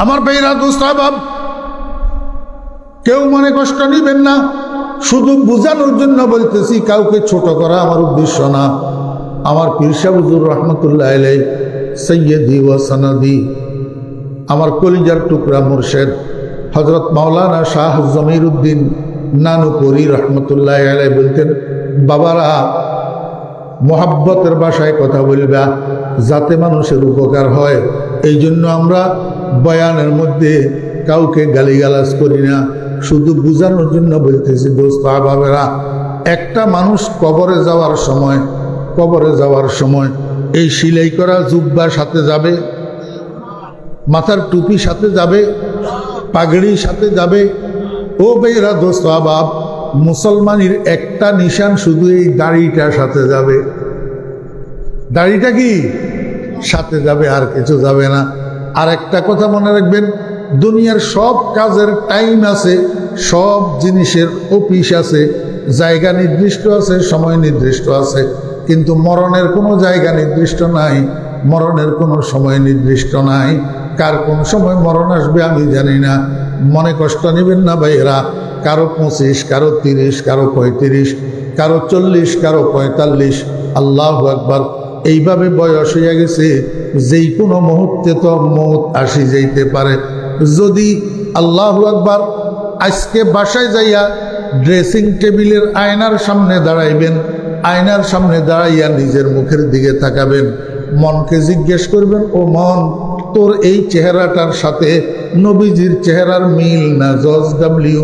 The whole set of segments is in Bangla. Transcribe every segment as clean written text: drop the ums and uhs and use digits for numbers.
আমার ভাইরা দোস্ত আহবাব, কেউ মনে কষ্ট নিবেন না, শুধু বোঝানোর জন্য বলতেছি, কাউকে ছোট করা আমার উদ্দেশ্য না। আমার পীর সাহেব হুজুর রহমতুল্লাহ আলাইহি সৈয়দি ওয়া সনদি, আমার কলিজার টুকরা মুর্শেদ হযরত মাওলানা শাহ জমির উদ্দিন নানুপুরি রহমতুল্লাহ আলাইহি বলতেন, বাবারা মোহাব্বতের ভাষায় কথা বলবা যাতে মানুষের উপকার হয়। এই জন্য আমরা বয়ানের মধ্যে কাউকে গালিগালাজ করি না, শুধু বোঝানোর জন্য বলতেছি। দোস্ত আহবাবেরা, একটা মানুষ কবরে যাওয়ার সময় এই সিলাই করা জুব্বা সাথে যাবে, মাথার টুপি সাথে যাবে, পাগড়ি সাথে যাবে। ও বেরা দোস্ত আহবাব, মুসলমানের একটা নিশান শুধু এই দাড়িটার সাথে যাবে। দাড়িটা কি সাথে যাবে, আর কিছু যাবে না। আর একটা কথা মনে রাখবেন, দুনিয়ার সব কাজের টাইম আছে, সব জিনিসের অফিস আছে, জায়গা নির্দিষ্ট আছে, সময় নির্দিষ্ট আছে, কিন্তু মরণের কোনো জায়গা নির্দিষ্ট নাই, মরণের কোনো সময় নির্দিষ্ট নাই। কার কোন সময় মরণ আসবে আমি জানি না, মনে কষ্ট নেবেন না ভাইয়েরা। কারো 25, কারো 30, কারো 35, কারো 40, কারো 45। আল্লাহু আকবার। এইভাবে বয়স হয়ে গেছে, যেই কোনো মুহূর্তে তো মৌত আসি যাইতে পারে। যদি আল্লাহু আকবার আজকে বাসায় যাইয়া ড্রেসিং টেবিলের আয়নার সামনে দাঁড়াইবেন, আয়নার সামনে দাঁড়াইয়া নিজের মুখের দিকে তাকাবেন, মনকে জিজ্ঞেস করবেন, ও মন, তোর এই চেহারাটার সাথে নবীজির চেহারার মিল না জর্জ ডব্লিউ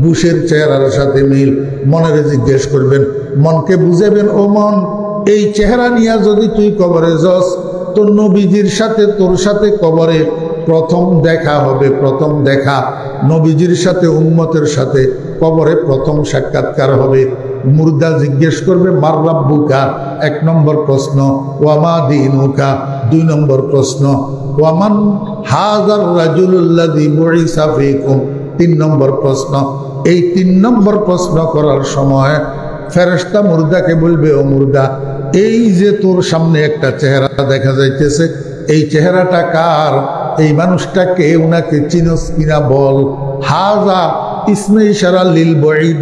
বুশের চেহারার সাথে মিল? মনের জিজ্ঞেস করবেন, মনকে বুঝাবেন, ও মন, এই চেহারা নিয়ে যদি তুই কবরে যাস, তোর নবীজির সাথে তোর সাথে কবরে প্রথম দেখা হবে। প্রথম দেখা নবীজির সাথে উম্মতের সাথে কবরে প্রথম সাক্ষাৎকার হবে। মুর্দা জিজ্ঞেস করবে, মার রাব্বুকা 1 নম্বর প্রশ্ন, ওয়ামা দীনুকা 2 নম্বর প্রশ্ন, ওয়ামান হাযার রাজুলুল্লাযী বুইসা ফীকুম 3 নম্বর প্রশ্ন। এই 3 নম্বর প্রশ্ন করার সময় ফেরেশতা মুর্দাকে বলবে, ও মুর্দা, এই যে তোর সামনে একটা চেহারা দেখা যাইতেছে, এই চেহারাটা কার? এই মানুষটাকে, উনাকে চিনস কিনা বল। হাজা ইসমে ইশারা লিল বাঈদ,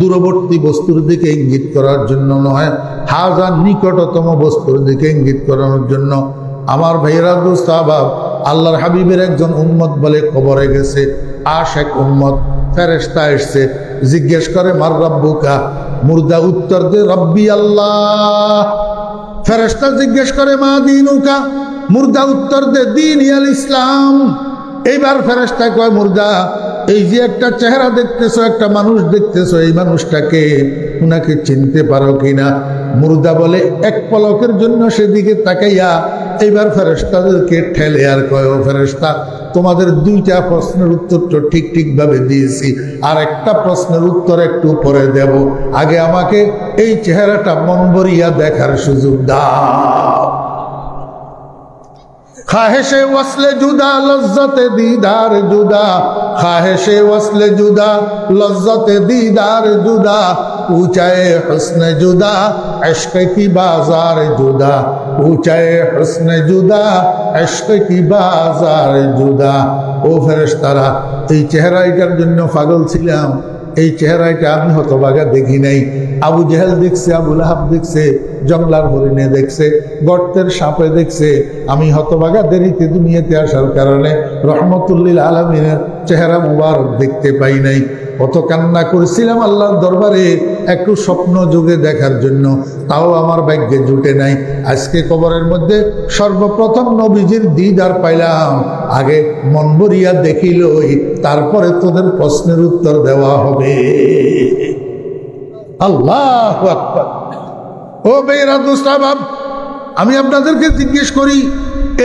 দূরবর্তী বস্তুর দিকে ইঙ্গিত করার জন্য নয়, হাজা নিকটতম বস্তুর দিকে ইঙ্গিত করানোর জন্য। আমার ভাইয়েরা দোস্ত আহবাব, আল্লাহর হাবিবের একজন উম্মত বলে কবরে গেছে, আশেক উম্মত। ফেরেশতা এসছে, জিজ্ঞেস করে, মার রাব্বুকা? মুর্দা উত্তর দে, রব্বি আল্লাহ। ফেরেশতা জিজ্ঞেস করে, মা দীনুকা? মুর্দা উত্তর দে, দীন আল ইসলাম। এইবার ফেরেশতা কয়, মুর্দা, এই যে একটা চেহারা দেখতেছো, একটা মানুষ দেখতেছো, এই মানুষটাকে, উনাকে চিনতে পারো কিনা? মুর্দা বলে, এক পলকের জন্য সেদিকে তাকাইয়া এইবার ফেরেশতাদেরকে ঠেলে আর কয়, ও ফেরেশতা, তোমাদের 2টা প্রশ্নের উত্তর তো ঠিকভাবে দিয়েছি, আর একটা প্রশ্নের উত্তর একটু পরে দেব, আগে আমাকে এই চেহারাটা মন ভরিয়া দেখার সুযোগ দাও। খাহেশে ওয়াসলে জুদা লজ্জতে দিদার জুদা, খাহেশে ওয়াসলে জুদা লজ্জতে দিদার জুদা, ऊंचाए हुस्न जुदा इश्क की बाजार जुदा, ऊंचाए हुस्न जुदा इश्क की बाजार जुदा। ও ফেরেশতারা, এই চেহারাটার জন্য পাগল ছিলাম, এই চেহারাটা আমি হতভাগা দেখি নাই। আবু জেহেল দেখছে, আবু লাহাব দেখছে, জংলার হরিণে দেখছে, গর্তের সাপে দেখছে, আমি হতভাগা দেরিতে দুনিয়াতে আসার কারণে রহমতুল্লিল আলামিনের চেহারা মুবারক দেখতে পাই নাই। কত কান্না করেছিলাম আল্লাহর দরবারে একটু স্বপ্ন যুগে দেখার জন্য, তাও আমার ভাগ্যে জুটে নাই। আজকে কবরের মধ্যে সর্বপ্রথম নবীজির দিদার পাইলাম, আগে মন ভরিয়া দেখিলই, তারপরে তোদের প্রশ্নের উত্তর দেওয়া হবে। আল্লাহু আকবার। ও বেরা দোস্ত আহবাব, আমি আপনাদেরকে জিজ্ঞেস করি,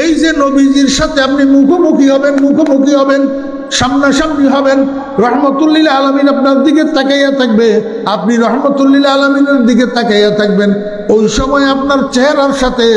এই যে নবীজির সাথে আপনি মুখোমুখি হবেন, সামনাসামনি হবেন, রহমতুল্লিল আলামিন আপনার দিকে তাকাইয়া থাকবে, আপনি রহমতুল্লিল আলামিনের দিকে তাকাইয়া থাকবেন। ওই সময় আপনার চেহারার সাথে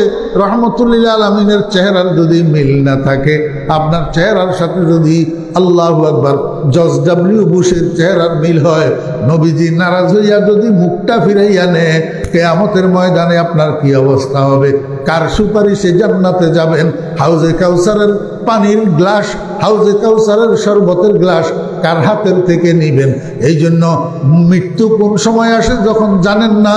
রহমতুল্লিল আলামিনের চেহারার যদি মিল না থাকে, আপনার চেহারার সাথে যদি আল্লাহু আকবার জর্জ ডব্লিউ বুশের চেহারার মিল হয়, নবীজি নারাজ হইয়া যদি মুখটা ফিরাইয়া নেয়, কিয়ামতের ময়দানে আপনার কি অবস্থা হবে? কার সুপারিশে জান্নাতে যাবেন? হাউজে কাউসারের পানির গ্লাস, হাউজে কাউসারের শরবতের গ্লাস কার হাতের থেকে নিবেন? এই জন্য মৃত্যু কোন সময় আসে যখন জানেন না,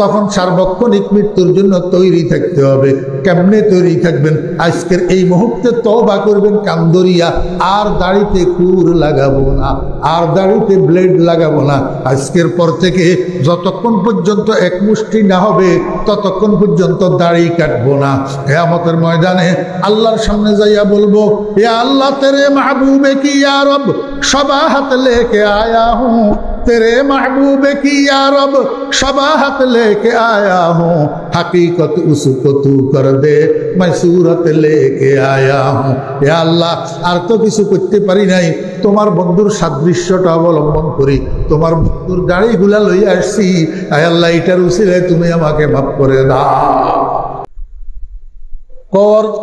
তখন সার্বক্ষণিক মৃত্যুর জন্য তৈরি থাকতে হবে। কেমনে তৈরি থাকবেন? আজকের এই মুহূর্তে তওবা করবেন কান্দরিয়া, আর দাড়িতে কুর লাগাবো না, আর দাড়িতে ব্লেড লাগাবো না। আজকের পর থেকে যতক্ষণ পর্যন্ত এক মুষ্টি না হবে ততক্ষণ পর্যন্ত দাড়ি কাটবো না। কিয়ামতের ময়দানে আল্লাহর সামনে যাইয়া বলবো, ইয়া আল্লাহ তেরে মাহবুবে কি ইয়া রব शबाहत लेके आया हूँ, तेरे महबूब की या रब शबाहत लेके आया हूँ, हकीकत उसको तू कर दे मैं सूरत लेके आया हूँ। या अल्लाह আর তো কিছু করতে পারি নাই, তোমার বন্ধুর সাদৃশ্যটা অবলম্বন করি, তোমার বন্ধুর দাড়িগুলা লইয়া আসছি। আয় আল্লাহ, এটার উসিলায় তুমি আমাকে মাফ করে দাও।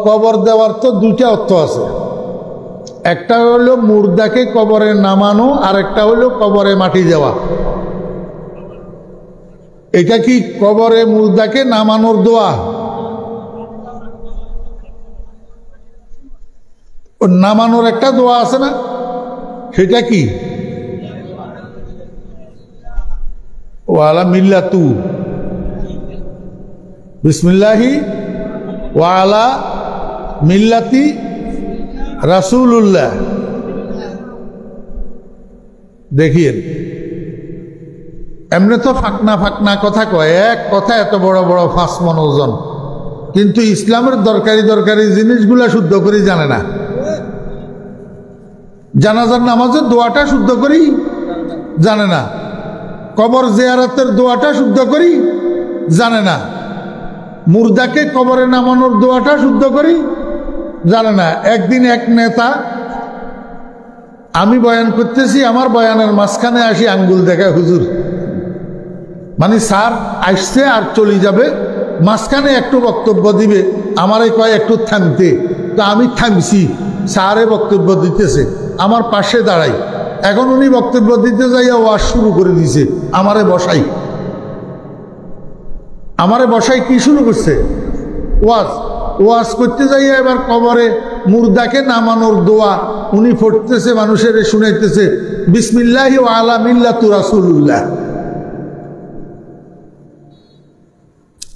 কবর দেওয়ার তো দুইটা অর্থ আছে। একটা হলো মুর্দাকে কবরে নামানো, আর একটা হলো কবরে মাটি দেওয়া। এটা কি কবরে মুর্দাকে নামানোর দোয়া? নামানোর একটা দোয়া আছে না, সেটা কি? ওয়ালা মিল্লাতু বিসমিল্লাহি ওয়ালা মিল্লাতি রাসূলুল্লাহ। দেখিয়েন, এমনি তো ফাকনা ফাকনা কথা কয়, এক কথা এত বড় বড় 5 মণ ওজন, কিন্তু ইসলামের দরকারি দরকারি জিনিসগুলা শুদ্ধ করে জানে না। জানাজার নামাজের দোয়াটা শুদ্ধ করি জানে না, কবর জিয়ারতের দোয়াটা শুদ্ধ করি জানে না, মুর্দাকে কবরে নামানোর দোয়াটা শুদ্ধ করি জানে না। একদিন এক নেতা, আমি বয়ান করতেছি, আমার বয়ানের মাঝখানে আসি আঙ্গুল দেখায়, হুজুর মানে স্যার আসছে আর চলে যাবে, মাঝখানে একটু বক্তব্য দিবে, আমারে কয় একটু থামতে। তো আমি থামছি, স্যারে বক্তব্য দিতেছে, আমার পাশে দাঁড়াই। এখন উনি বক্তব্য দিতে যাইয়া ওয়াজ শুরু করে দিছে, আমারে বসাই কি শুরু করছে? ওয়াজ করতে যাইয়া এবার কবরে মুর্দাকে নামানোর দোয়া উনি পড়তেছে, মানুষের শুনাইতেছে, বিসমিল্লাহি ওয়া আলা মিল্লাতু রাসূলুল্লাহ,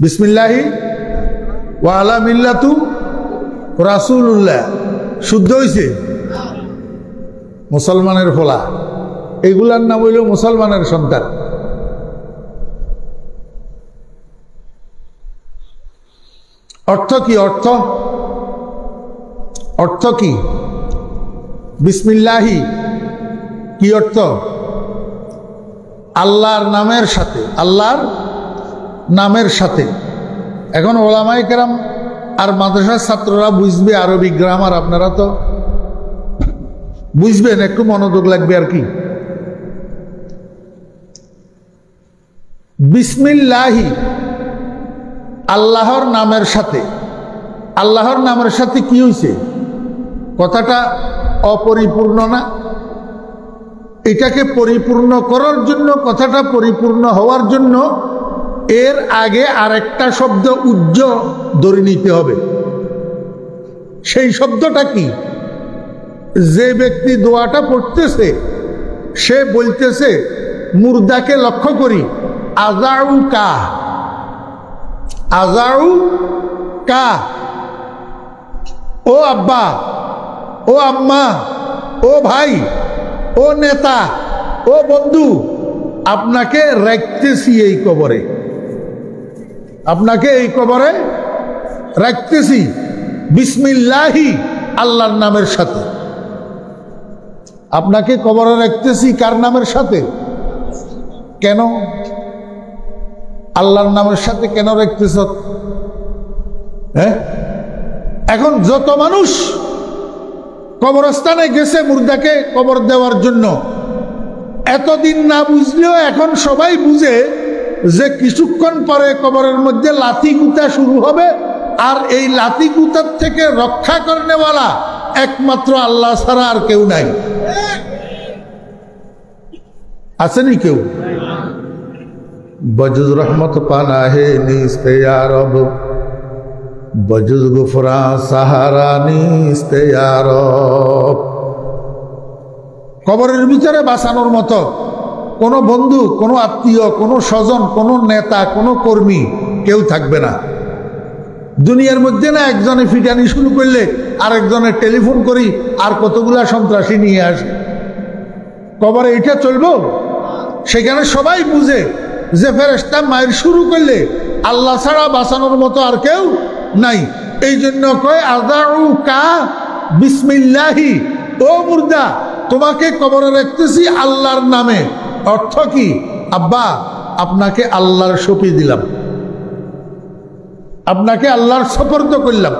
বিসমিল্লাহি ওয়া আলা মিল্লাতু রাসূলুল্লাহ। শুদ্ধ হয়েছে? মুসলমানের ফলা, এগুলার নাম হইল মুসলমানের সন্তান। অর্থ কি? অর্থ কি? বিসমিল্লাহি কি অর্থ? আল্লাহর নামের সাথে, আল্লাহর নামের সাথে। এখন ওলামায়ে কেরাম আর মাদ্রাসার ছাত্ররা বুঝবে আরবি গ্রামার, আপনারা তো বুঝবেন, একটু মনোযোগ লাগবে আর কি। বিসমিল্লাহি আল্লাহর নামের সাথে। আল্লাহর নামের সাথে কি হয়েছে? কথাটা অপরিপূর্ণ না? এটাকে পরিপূর্ণ করার জন্য, কথাটা পরিপূর্ণ হওয়ার জন্য এর আগে আরেকটা শব্দ উজ্জ ধরে নিতে হবে। সেই শব্দটা কি? যে ব্যক্তি দোয়াটা পড়তেছে সে বলতেছে, মুর্দাকে লক্ষ্য করি, আজাউ কা, আজাউ কা, ও আব্বা, ও আম্মা, ও ভাই, ও নেতা, ও বন্ধু, আপনাকে রাখতেছি এই কবরে, আপনাকে এই কবরে রাখতেছি বিসমিল্লাহি আল্লাহর নামের সাথে। আপনাকে কবরে রাখতেছি কার নামের সাথে? কেন আল্লাহর নামের সাথে কেন রাখতেছ? হ্যাঁ, এখন যত মানুষ কবরস্থানে গেছে মুর্দাকে কবর দেওয়ার জন্য, এতদিন না বুঝলেও এখন সবাই বুঝে যে কিছুক্ষণ পরে কবরের মধ্যে লাথি গুতা শুরু হবে, আর এই লাথি গুতার থেকে রক্ষা করনেওয়ালা একমাত্র আল্লাহ ছাড়া আর কেউ নাই। আসেনি কেউ? বজুজ রহমত পানা হে নিস্তে ইয়া রব, বজুদ গুফরা সাহারা নিস্তে ইয়া রব। কবরের ভিতরে বাঁচানোর মতো কোনো বন্ধু, কোনো আত্মীয়, কোনো স্বজন, কোনো নেতা, কোনো কর্মী কেউ থাকবে না দুনিয়ার মধ্যে। না একজনে ফিটানি শুরু করলে আরেকজনের টেলিফোন করি আর কতগুলা সন্ত্রাসী নিয়ে আসে। কবরে এটা চলবো? সেখানে সবাই বুঝে যে ফেরেশতা মায়ের শুরু করলে আল্লাহ ছাড়া বাঁচানোর মতো আর কেউ নাই। এই জন্য কয় আদাউ কা বিসমিল্লাহি, ও মুর্দা তোমাকে কবরে রাখতেছি আল্লাহর নামে। অর্থ কি? আব্বা আপনাকে আল্লাহর সঁপে দিলাম, আপনাকে আল্লাহর সুপর্দ করলাম।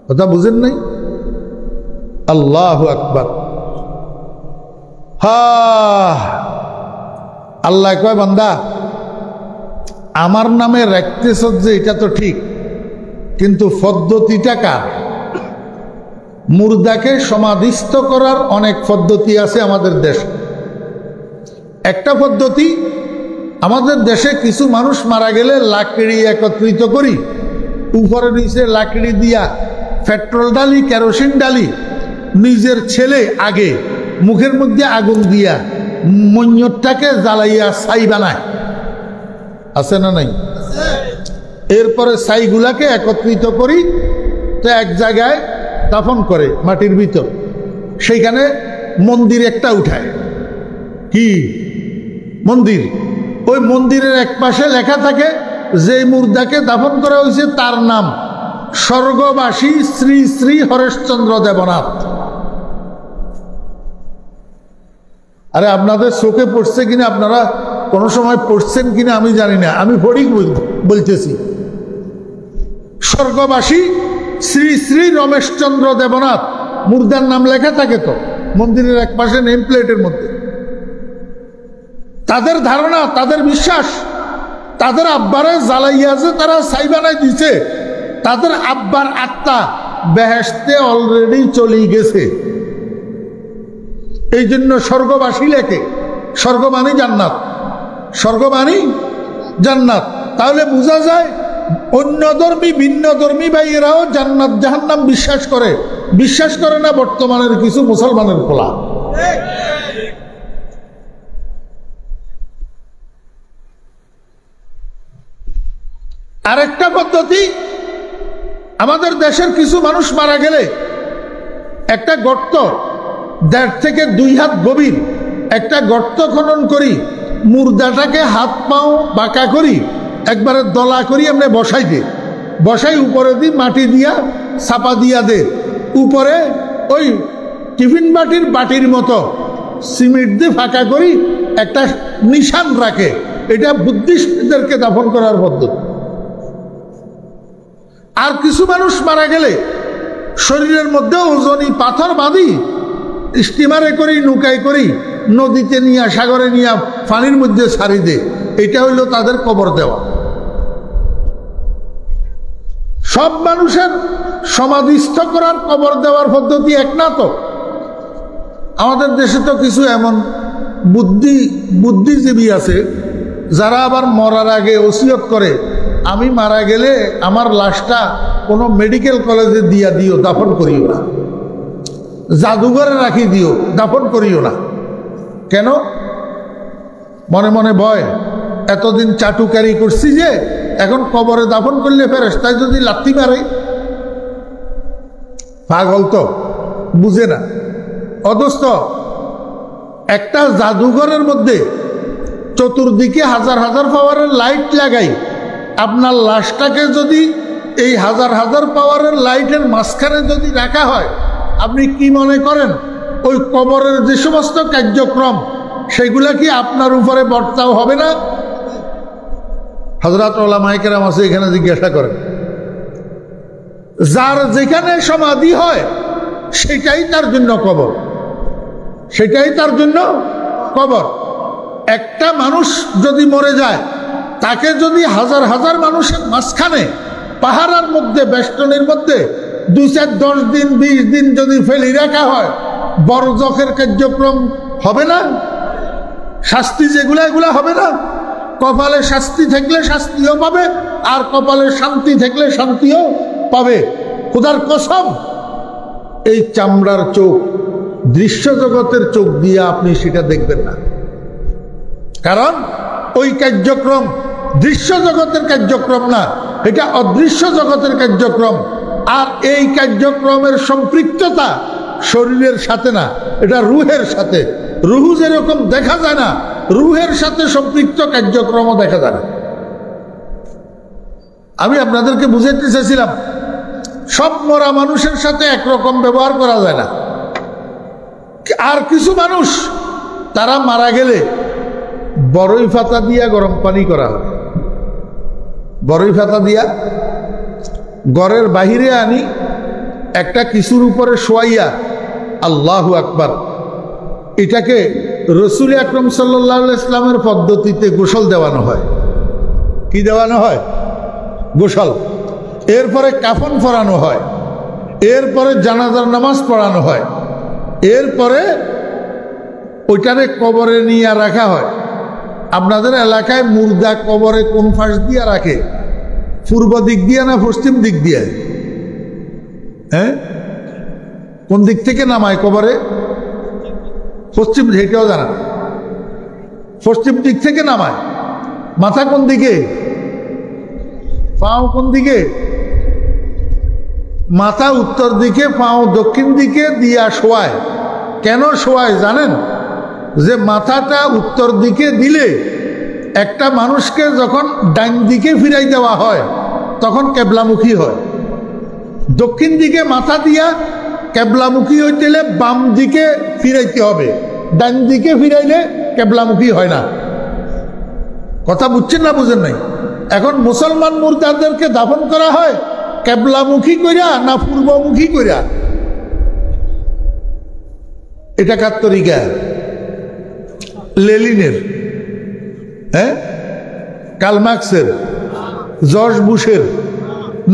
কথা বুঝেন নাই? আল্লাহু আকবার। হা আল্লাহ কয় বান্দা আমার নামে রাখতেছ যে এটা তো ঠিক, কিন্তু পদ্ধতিটা কার? মুর্দাকে সমাধিস্থ করার অনেক পদ্ধতি আছে আমাদের দেশে। একটা পদ্ধতি, আমাদের দেশে কিছু মানুষ মারা গেলে লাকড়ি একত্রিত করি, উপরে নিচে লাকড়ি দিয়া পেট্রোল ডালি, কেরোসিন ডালি, নিজের ছেলে আগে মুখের মধ্যে আগুন দিয়া মঞ্জরটাকে জ্বালাইয়া ছাই বানায়। আছে না নাই? এরপরে ছাইগুলাকে একত্রিত করি তো এক জায়গায় দাফন করে মাটির ভিতর। সেইখানে মন্দির একটা উঠায়। কি মন্দির? ওই মন্দিরের এক পাশে লেখা থাকে যে মুর্দাকে দাফন করা হয়েছে তার নাম স্বর্গবাসী শ্রী শ্রী হরেশচন্দ্র দেবনাথ। আরে আপনাদের চোখে পড়ছে কিনা, আপনারা কোনো সময় পড়ছেন কিনা আমি জানি না, আমি পড়ি বলতেছি। স্বর্গবাসী শ্রী শ্রী রমেশচন্দ্র দেবনাথ মুর্দার নাম লেখা থাকে তো মন্দিরের এক পাশে নেম প্লেটের মধ্যে। তাদের ধারণা, তাদের বিশ্বাস, তাদের আব্বারে জ্বালাইয়া যে তারা ছাই বানাই দিছে, তাদের আব্বার আত্মা বেহেশতে অলরেডি চলে গেছে। এই জন্য স্বর্গবাসী লেখে। স্বর্গ মানে জান্নাত, স্বর্গ মানে জান্নাত। তাহলে বোঝা যায় অন্য ধর্মী, ভিন্ন ধর্মী ভাইয়েরাও জান্নাত জাহান্নাম বিশ্বাস করে। বিশ্বাস করে না বর্তমানের কিছু মুসলমানের পোলা। আরেকটা পদ্ধতি, আমাদের দেশের কিছু মানুষ মারা গেলে একটা গর্ত 1.5 থেকে 2 হাত গভীর একটা গর্ত খনন করি, মুর্দাটাকে হাত পাও বাঁকা করি, একবারে দলা করি আমরা বসাই দে, বসাই উপরে দিই মাটি দিয়া চাপা দিয়া দে, উপরে ওই টিফিন বাটির মতো সিমেন্ট দিয়ে ফাঁকা করি, একটা নিশান রাখে। এটা বুদ্ধিস্টদেরকে দাফন করার পদ্ধতি। আর কিছু মানুষ মারা গেলে শরীরের মধ্যে ওজনী পাথর বাঁধি স্টিমারে করি, নৌকায় করি, নদীতে নিয়ে সাগরে নিয়ে পানির মধ্যে ছাড়ি দে। এটা হইল তাদের কবর দেওয়া। সব মানুষের সমাধিস্থ করার কবর দেওয়ার পদ্ধতি এক না তো। আমাদের দেশে তো কিছু এমন বুদ্ধিজীবী আছে যারা আবার মরার আগে ওসিয়ত করে, আমি মারা গেলে আমার লাশটা কোনো মেডিকেল কলেজে দিয়া দিও, দাফন করিও না, জাদুঘরে রাখি দিও, দাফন করিও না। কেন? মনে মনে ভয়, এতদিন চাটুকারি করছি যে এখন কবরে দাফন করলে ফেরেশতায় যদি লাথি মারে। পাগল তো, বুঝে না। অথচ একটা জাদুঘরের মধ্যে চতুর্দিকে হাজার হাজার পাওয়ারের লাইট লাগাই, আপনার লাশটাকে যদি এই হাজার হাজার পাওয়ারের লাইটের মাঝখানে যদি রাখা হয়, আপনি কি মনে করেন ওই কবরের যে সমস্ত কার্যক্রম সেগুলা কি আপনার উপরে বর্তাও হবে না? হযরত উলামায়ে কেরাম আছে, এখানে জিজ্ঞাসা করেন। যার যেখানে সমাধি হয় সেটাই তার জন্য কবর, সেটাই তার জন্য কবর। একটা মানুষ যদি মরে যায়, তাকে যদি হাজার হাজার মানুষের মাঝখানে পাহাড়ের মধ্যে বেষ্টনীর মধ্যে 2, 4, 10 দিন 20 দিন যদি ফেলে রাখা হয়, বরজখের কার্যক্রম হবে না? শাস্তি যেগুলা, এগুলা হবে না? কপালে শাস্তি থাকলে শাস্তিও পাবে, আর কপালে শান্তি থাকলে শান্তিও পাবে। খোদার কসম, এই চামড়ার চোখ, দৃশ্য জগতের চোখ দিয়ে আপনি সেটা দেখবেন না, কারণ ওই কার্যক্রম দৃশ্য জগতের কার্যক্রম না, এটা অদৃশ্য জগতের কার্যক্রম। আর এই কার্যক্রমের সম্পৃক্ততা শরীরের সাথে না, এটা রুহের সাথে। রুহু যেরকম দেখা যায় না, রুহের সাথে সম্পৃক্ত কার্যক্রমও দেখা যায় না। আমি আপনাদেরকে বুঝাইতে চাইছিলাম, সব মরা মানুষের সাথে একরকম ব্যবহার করা যায় না। আর কিছু মানুষ তারা মারা গেলে বড়ই ফাতা দিয়া গরম পানি করা হয়, বড়ই ফাতা দিয়া ঘরের বাহিরে আনি, একটা কিছুর উপরে শোয়াইয়া আল্লাহু আকবার, এটাকে রসুল আকরম সাল্লাল্লাহু আলাইহি ইসলামের পদ্ধতিতে গোসল দেওয়ানো হয়। কি দেওয়ানো হয়? গোসল। এরপরে কাফন পরানো হয়, এরপরে জানাজার নামাজ পড়ানো হয়, এরপরে ওইটারে কবরে নিয়ে রাখা হয়। আপনাদের এলাকায় মুর্দা কবরে কোন ফাঁস দিয়া রাখে? পূর্ব দিক দিয়া না পশ্চিম দিক দিয়ে? হ্যাঁ, কোন দিক থেকে নামায় কবরে? পশ্চিম, সেটাও জানা। পশ্চিম দিক থেকে নামায়। মাথা কোন দিকে? পাও কোন দিকে? মাথা উত্তর দিকে, পাও দক্ষিণ দিকে দিয়া শোয়ায়। কেন শোয়ায় জানেন? যে মাথাটা উত্তর দিকে দিলে একটা মানুষকে যখন ডান দিকে ফিরাই দেওয়া হয় তখন কেবলামুখী হয়। দক্ষিণ দিকে মাথা দিয়া কেবলামুখী হইতে হলে বাম দিকে ফিরাইতে হবে, ডান দিকে ফিরাইলে কেবলামুখী হয় না। কথা বুঝছেন না বুঝেন নাই? এখন মুসলমান মুর্দাদেরকে দাফন করা হয় কেবলামুখী কইরা না পূর্বমুখী কইরা? এটা কার তরিকা? লেলিনের, হ্যাঁ, কার্ল মার্কসের, জর্জ বুশের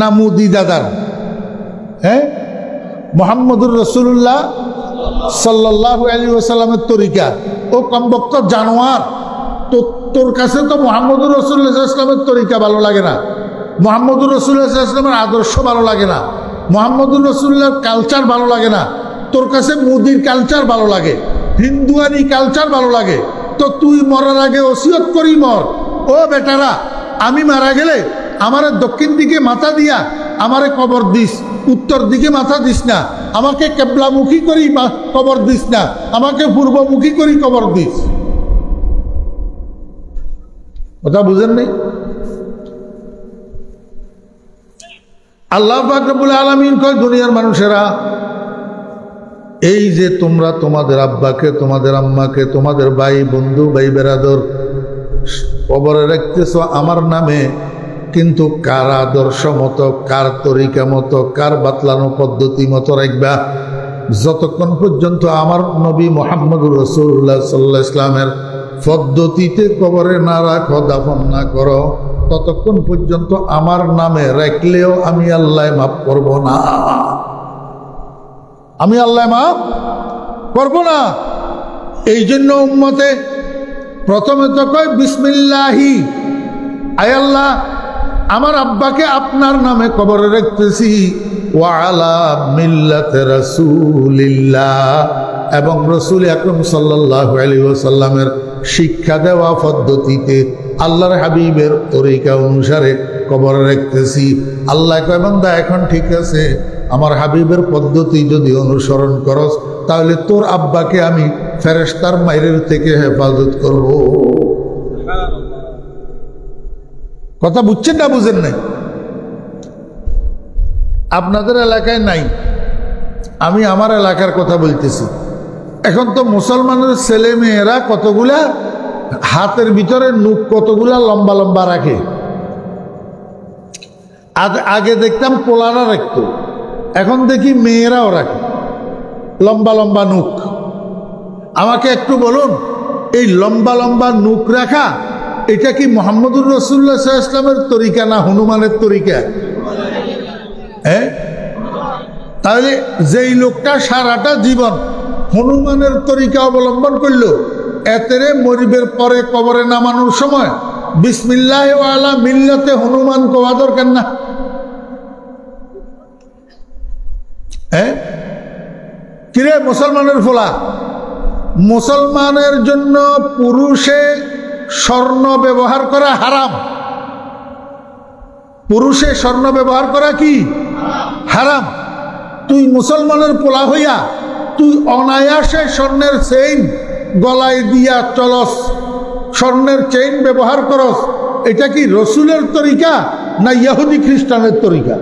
না মোদি দাদার? হ্যাঁ, মুহাম্মদুর রাসূলুল্লাহ সাল্লাল্লাহু আলাইহি ওয়াসাল্লামের তরিকা। ও কমবক্ত জানোয়ার, তোর কাছে তো মুহাম্মদুর রাসূলুল্লাহ সাল্লাল্লাহু আলাইহি ওয়াসাল্লামের তরিকা ভালো লাগে না, মুহাম্মদুর রাসূলুল্লাহ সাল্লাল্লাহু আলাইহি ওয়াসাল্লামের আদর্শ ভালো লাগে না, মুহাম্মদুর রাসূলুল্লাহর কালচার ভালো লাগে না, তোর কাছে মোদির কালচার ভালো লাগে, হিন্দুয়ানি কালচার ভালো লাগে। তো তুই মরার আগে ওসিয়ত করি মর। ও বেটারা, আমি মারা গেলে আমারে দক্ষিণ দিকে মাথা দিয়া আমারে কবর দিস, উত্তর দিকে মাথা দিস না। আমাকে কেবলামুখী করি কবর দিস না, আমাকে পূর্বমুখী করি কবর দিস। কথা বুঝেন নাই? আল্লাহ পাক রব্বুল আলামিন কয়, দুনিয়ার মানুষেরা, এই যে তোমরা তোমাদের আব্বাকে, তোমাদের আম্মাকে, তোমাদের ভাই বন্ধু, ভাই বেরাদর কবরে রাখতেছ আমার নামে, কিন্তু কার আদর্শ মতো, কার তরিকা মতো, কার বাতলানো পদ্ধতি মতো রাখবা? যতক্ষণ পর্যন্ত আমার নবী মুহাম্মদুর রাসূলুল্লাহ সাল্লাল্লাহু আলাইহি ইসলামের পদ্ধতিতে কবরে না রাখো, দাফন না করো, ততক্ষণ পর্যন্ত আমার নামে রাখলেও আমি আল্লাহ মাফ করব না। আমি আল্লাহ মাফ করব না। এই জন্য উম্মতে প্রথমে তো কয় বিসমিল্লাহি, আয় আল্লাহ, আমার আব্বাকে আপনার নামে কবরে রাখতেছি, ওয়া আলা মিল্লাতে রাসূলিল্লাহ, এবং রাসূল আকরাম সাল্লাল্লাহু আলাইহি ওয়াসাল্লামের শিক্ষা দেওয়া পদ্ধতিতে আল্লাহর হাবিবের তরিকা অনুসারে কবরে রাখতেছি। আল্লাহ কয়, বান্দা এখন ঠিক আছে, আমার হাবিবের পদ্ধতি যদি অনুসরণ করস তাহলে তোর আব্বাকে আমি ফেরেশতার মাইরের থেকে হেফাজত করব। কথা বুঝছেন না বুঝেন নাই? আপনাদের এলাকায় নাই, আমি আমার এলাকার কথা বলতেছি। এখন তো মুসলমানের ছেলে মেয়েরা কতগুলা হাতের ভিতরে নুক কতগুলা লম্বা লম্বা রাখে। আগে দেখতাম পোলারা রাখতো, এখন দেখি মেয়েরাও রাখে লম্বা লম্বা নুক। আমাকে একটু বলুন, এই লম্বা লম্বা নুক রাখা এটা কি মুহাম্মদুর রাসূলুল্লাহ সাল্লাল্লাহু আলাইহি ওয়াসাল্লামের তরিকা না হনুমানের তরিকা? হ্যাঁ, তাহলে যেই লোকটা সারাটা জীবন হনুমানের তরিকা অবলম্বন করলো, এতেরে মরিবের পরে কবরে নামানোর সময় বিসমিল্লাহ আলা মিল্লাতে হনুমান কোয়া দরকার না? হ্যাঁ, কিরে মুসলমানের ফোলা, মুসলমানের জন্য পুরুষে স্বর্ণ ব্যবহার করা হারাম। পুরুষে স্বর্ণ ব্যবহার করা কি হারাম? তুই মুসলমানের পোলা হইয়া তুই অনায়াসে স্বর্ণের চেইন গলায় দিয়া চলস, স্বর্ণের চেইন ব্যবহার করস, এটা কি রসুলের তরিকা না ইহুদি খ্রিস্টানের তরিকা?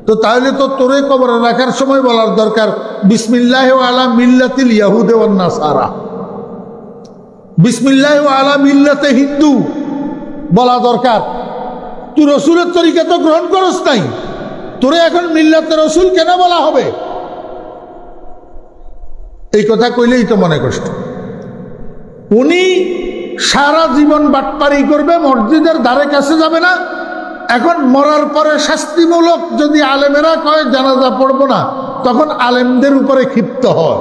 তো তাহলে তো তোরে কবরে রাখার সময় বলার দরকার বিসমিল্লাহ আলা মিল্লাতিল ইয়াহুদ ওয়ান নাসারা, বিসমিল্লাহ আলা মিল্লাতে হিন্দু বলা দরকার। তুই রসুলের তরিকা তো গ্রহণ করস নাই, তোরে এখন মিল্লাতে রসুল কেন বলা হবে? এই কথা কইলেই তো মনে কষ্ট। উনি সারা জীবন বাটপারি করবে, মসজিদের ধারে কাছে যাবে না। এখন মরার পরে শাস্তিমূলক যদি আলেমেরা কয় জানাজা পড়বো না, তখন আলেমদের উপরে ক্ষিপ্ত হয়।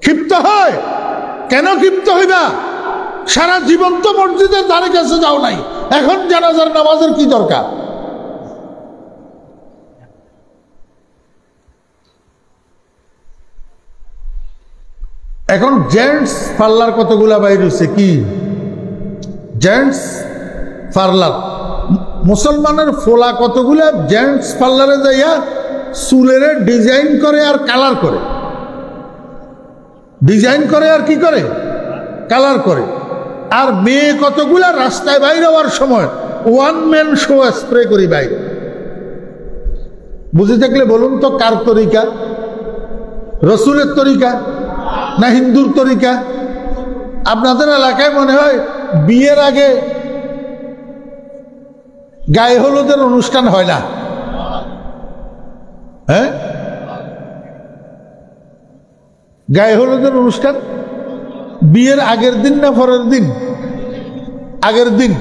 ক্ষিপ্ত হয় কেন? ক্ষিপ্ত হইবা, সারা জীবন তো মসজিদের ধারে কাছে যাও নাই, এখন জানাজার নামাজের কি দরকার? এখন জেন্টস পার্লার কতগুলা বাইর হয়েছে, কি জেন্টস পার্লার। মুসলমানের ফোলা কতগুলা জেন্টস পার্লারে যাইয়া চুলের ডিজাইন করে আর কালার করে, ডিজাইন করে আর কি করে, কালার করে। আর মেয়ে কতগুলা রাস্তায় বাইরে হওয়ার সময় ওয়ান ম্যান শো স্প্রে করি বাইরে। বুঝে থাকলে বলুন তো কার তরিকা? রসুলের তরিকা না হিন্দুর তরিকা? আপনাদের এলাকায় মনে হয় বিয়ের আগে গায়ে হলুদের অনুষ্ঠান হয় না? হ্যাঁ, গায়ে হলুদের অনুষ্ঠান বিয়ের আগের দিন না পরের দিন? আগের দিন।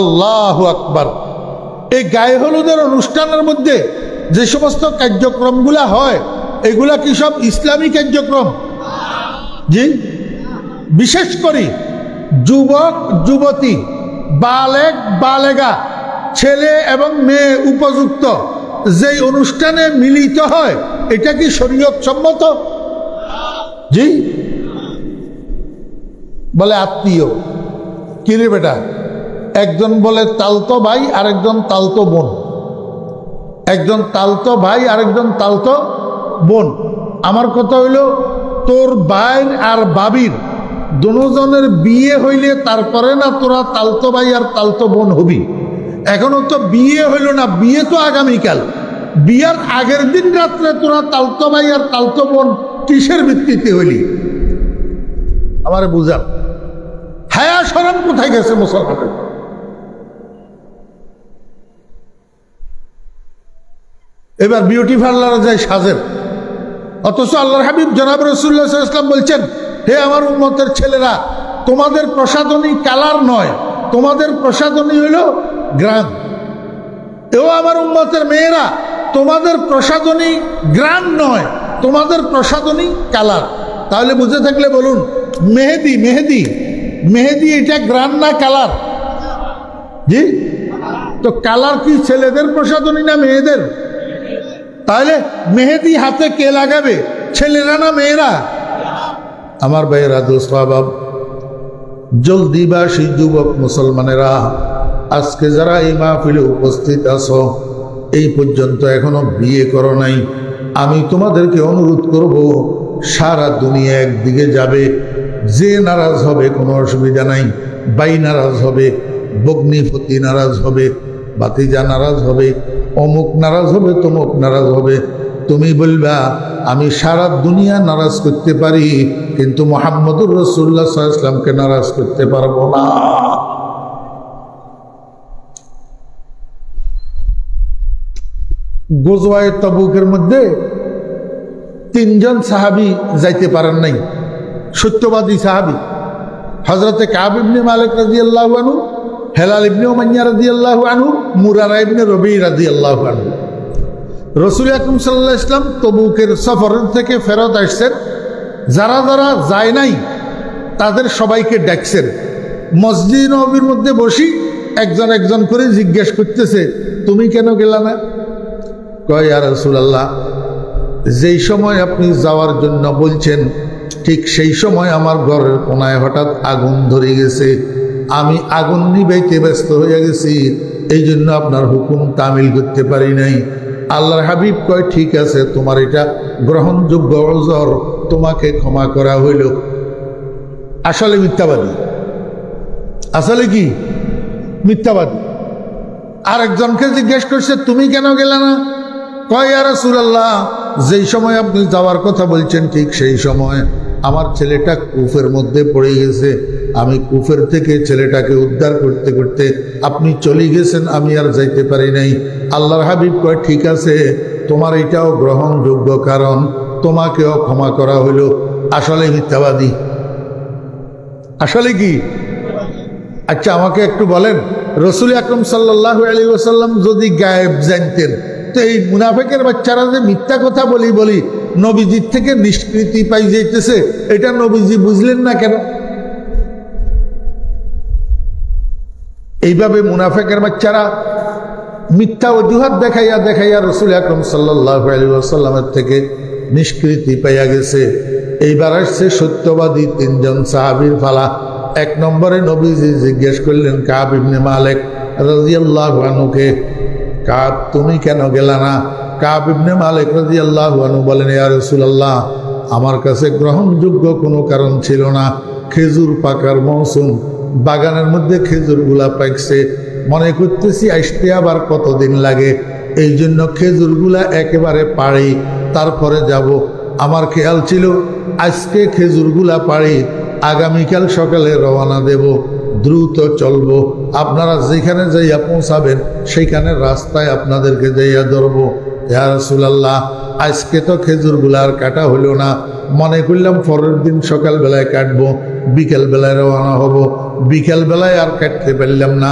আল্লাহু আকবার। এই গায়ে হলুদের অনুষ্ঠানের মধ্যে যে সমস্ত কার্যক্রমগুলা হয়, এগুলা কি সব ইসলামী কার্যক্রম? জি। বিশেষ করে যুবক যুবতী, বালেগ বালেগা, ছেলে এবং মেয়ে উপযুক্ত যেই অনুষ্ঠানে মিলিত হয়, এটা কি শরীয়ত সম্মত? জি। বলে আত্মীয়, কিরে বেটা, একজন বলে তালতো ভাই আরেকজন তালতো বোন, একজন তালতো ভাই আরেকজন তালতো বোন। আমার কথা হইল তোর ভাই আর বাবির দুজনের বিয়ে হইলে তারপরে না তোরা তালতো ভাই আর তালতো বোন হবি। এখনো তো বিয়ে হইল না, বিয়ে তো আগামীকাল। বিয়ার আগের দিন রাত্রে তোরা তালতো ভাই আর তালতো বোন কিসের ভিত্তিতে হইলি? আমারে বুঝান, হায়া শরম কোথায় গেছে মুসলমানের? এবার বিউটি পার্লারে যায় সাজের, অথচ আল্লাহর হাবিব জনাব রাসূলুল্লাহ সাল্লাল্লাহু আলাইহি ওয়াসাল্লাম বলছেন, হে আমার উম্মতের ছেলেরা, তোমাদের প্রসাধনী কালার নয়, তোমাদের প্রসাধনী হইল গ্রাম। এও আমার উম্মতের মেয়েরা, তোমাদের প্রসাধনী গ্রাম নয়, তোমাদের প্রসাধনী কালার। তাহলে বুঝে থাকলে বলুন, মেহেদি মেহেদি মেহেদি এটা গ্রাম না কালার? জি। তো কালার কি ছেলেদের প্রসাধনী না মেয়েদের? তাহলে মেহেদি হাতে কে লাগাবে, ছেলেরা না মেয়েরা? আমার ভাইয়েরা, দোস্ত বাব, জলদিবাসী যুবক মুসলমানেরা, আজকে যারা এই মাহফিলে উপস্থিত আছো, এই পর্যন্ত এখনো বিয়ে করো নাই, আমি তোমাদেরকে অনুরোধ করব, সারা দুনিয়া একদিকে যাবে, যে নারাজ হবে কোনো অসুবিধা নাই, বাই নারাজ হবে, বগ্নিপতি নারাজ হবে, বাতিজা নারাজ হবে, অমুক নারাজ হবে, তমুক নারাজ হবে। তুমি বলবা আমি সারা দুনিয়া নারাজ করতে পারি, কিন্তু মুহাম্মদুর রাসূলুল্লাহ সাল্লাল্লাহু আলাইহি ওয়াসাল্লামকে নারাজ করতে পারবো না। গজওয়ায়ে তাবুকের মধ্যে 3 জন সাহাবী যাইতে পারেন নাই, সত্যবাদী সাহাবী, হযরতে কাব ইবনে মালিক রাদিয়াল্লাহু আনহু, হেলাল ইবনে উমাইয়া রাদিয়াল্লাহু আনহু, মুরারা ইবনে রবি রাদিয়াল্লাহু আনহু। রাসূল আকরাম সাল্লাল্লাহু আলাইহি ওয়াসাল্লাম তবুকের সফর থেকে ফেরত আসছেন, যারা যারা যায় নাই তাদের সবাইকে ডাকছেন, মসজিদ নববীর মধ্যে বসি একজন একজন করে জিজ্ঞেস করতেছে, তুমি কেন গেলা না? কয়, ইয়া রাসূলুল্লাহ, যেই সময় আপনি যাওয়ার জন্য বলছেন ঠিক সেই সময় আমার ঘরের কোনায় হঠাৎ আগুন ধরে গেছে, আমি আগুন নিভাইতে ব্যস্ত হয়ে গেছি, এই জন্য আপনার হুকুম তামিল করতে পারি নাই। আল্লাহর হাবিব কয়, ঠিক আছে, তোমার এটা গ্রহণযোগ্য ওযর, তোমাকে ক্ষমা করা হইল। আসলে মিথ্যাবাদী, আসলে কি মিথ্যাবাদী। আরেকজনকে জিজ্ঞেস করছে, তুমি কেন গেলে না? কয়, ইয়া রাসূলুল্লাহ, যেই সময় আপনি যাওয়ার কথা বলছেন ঠিক সেই সময় আমার ছেলেটা কূপের মধ্যে পড়ে গেছে, আমি কূপের থেকে ছেলেটাকে উদ্ধার করতে করতে আপনি চলে গেছেন, আমি আর যাইতে পারি নাই। আল্লাহর হাবিব কয়, ঠিক আছে, তোমার এটাও গ্রহণযোগ্য, কারণ তোমাকেও ক্ষমা করা হইল। আসলে মিথ্যাবাদী, আসলে কি? আচ্ছা, আমাকে একটু বলেন, রাসূল আকরাম সাল্লাল্লাহু আলাইহি ওয়াসাল্লাম যদি গায়েব জানতেন, তো এই মুনাফিকের বাচ্চারা যে মিথ্যা কথা বলি নবীজির থেকে নিষ্কৃতি পাই যাইতেছে, এটা নবীজি বুঝলেন না কেন? এইভাবে মুনাফিকের বাচ্চারা মিথ্যা অজুহাত দেখাইয়া দেখাইয়া রাসূল আকরাম সাল্লাল্লাহু আলাইহি ওয়াসাল্লামের থেকে নিষ্কৃতি পাইয়া গেছে। এইবার আসছে সত্যবাদী তিনজন সাহাবীর ফালা। এক নম্বরে নবীজি জিজ্ঞেস করলেন কাব ইবনে মালিক রাদিয়াল্লাহু আনহুকে, কাব, তুমি কেন গেলা না? কাব ইবনে মালিক রাদিয়াল্লাহু আনহু বলেন, ইয়া রাসূলুল্লাহ, আমার কাছে গ্রহণযোগ্য কোনো কারণ ছিল না। খেজুর পাকার মৌসুম, বাগানের মধ্যে খেজুরগুলা পাকছে, মনে করতেছি আসতে আবার কতদিন লাগে, এই জন্য খেজুরগুলা একেবারে পাড়ি তারপরে যাব। আমার খেয়াল ছিল আজকে খেজুরগুলা পাড়ি, আগামীকাল সকালে রওনা দেব, দ্রুত চলবো, আপনারা যেখানে যাইয়া পৌঁছাবেন সেইখানে রাস্তায় আপনাদেরকে যাইয়া ধরবো। ইয়া রাসূলুল্লাহ, আজকে তো খেজুরগুলা আর কাটা হলো না, মনে করলাম পরের দিন সকালবেলায় কাটবো, বিকেলবেলায় রওনা হব, বিকেলবেলায় আর কাটতে পারলাম না।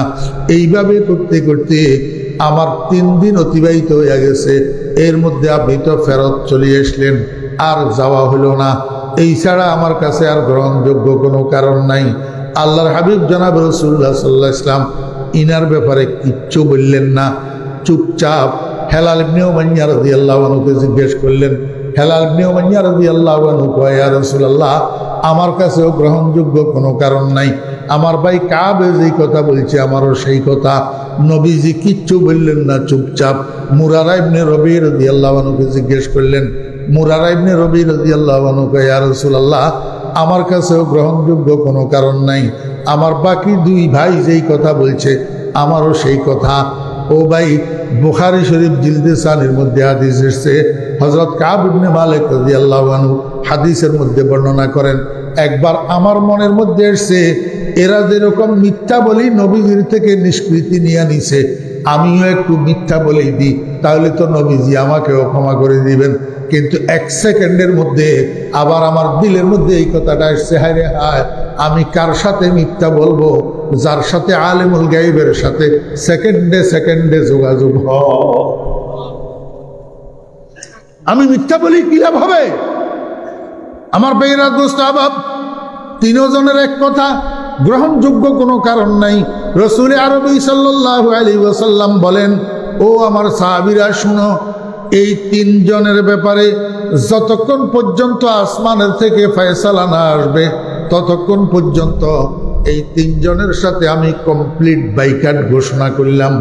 এইভাবে করতে করতে আমার 3 দিন অতিবাহিত হয়ে গেছে। এর মধ্যে আপনি তো ফেরত চলে আসলেন, আর যাওয়া হলো না। এই ছাড়া আমার কাছে আর গ্রহণযোগ্য কোনো কারণ নাই। আল্লাহর হাবিব জনাব রাসূলুল্লাহ সাল্লাল্লাহু আলাইহি ওয়াসাল্লাম ইনার ব্যাপারে কিচ্ছু বললেন না, চুপচাপ হেলাল ইবনে উমাইয়া রাদিয়াল্লাহু আনহুকে জিজ্ঞেস করলেন। হেলাল ইবনে উমাইয়া রাদিয়াল্লাহু আনহু কয়, ইয়া রাসূলুল্লাহ, আমার কাছেও গ্রহণযোগ্য কোনো কারণ নাই, আমার ভাই কাবে যেই কথা বলছে আমারও সেই কথা। নবীজি কিচ্ছু বললেন না, চুপচাপ মুরারা ইবনে রবি রাদিয়াল্লাহু আনহুকে জিজ্ঞেস করলেন। মুরারা ইবনে রবি রাদিয়াল্লাহু আনহু কয়, ইয়া রাসূলুল্লাহ, আমার কাছেও গ্রহণযোগ্য কোনো কারণ নাই, আমার বাকি 2 ভাই যেই কথা বলছে আমারও সেই কথা। ও ভাই, বুখারী শরীফ জিলদে সানির মধ্যে হাদিস এসেছে, হযরত কাব ইবনে মালিক রাদিয়াল্লাহু আনহু হাদিসের মধ্যে বর্ণনা করেন, একবার আমার মনের মধ্যে এসেছে এরা যেরকম মিথ্যা বলি নবীজির থেকে নিষ্কৃতি নিয়ে নিছে, আমিও একটু মিথ্যা বলেই দিই, তাহলে তো নবীজি আমাকেও ক্ষমা করে দিবেন। কিন্তু 1 সেকেন্ডের মধ্যে আবার আমার দিলের মধ্যে এই কথাটা এসছে, হায় রে হায়, আমি কার সাথে মিথ্যা বলবো, যার সাথে আলিমুল গায়বের সাথে সেকেন্ডে সেকেন্ডে যোগাযোগ হয়। আমি মিথ্যা বলি কি লাভ হবে? আমার বেইরা দোস্ত আবাব, 3 জনের এক কথা, গ্রহণযোগ্য কোনো কারণ নাই। রাসূল আরবী সাল্লাল্লাহু আলাইহি ওয়াসাল্লাম বলেন, ও আমার সাহাবীরা শুনো, এই 3 জনের ব্যাপারে যতক্ষণ পর্যন্ত আসমানের থেকে ফয়সালা না আসবে ততক্ষণ পর্যন্ত এই 3 জনের সাথে আমি কমপ্লিট বাইকাট ঘোষণা করলাম।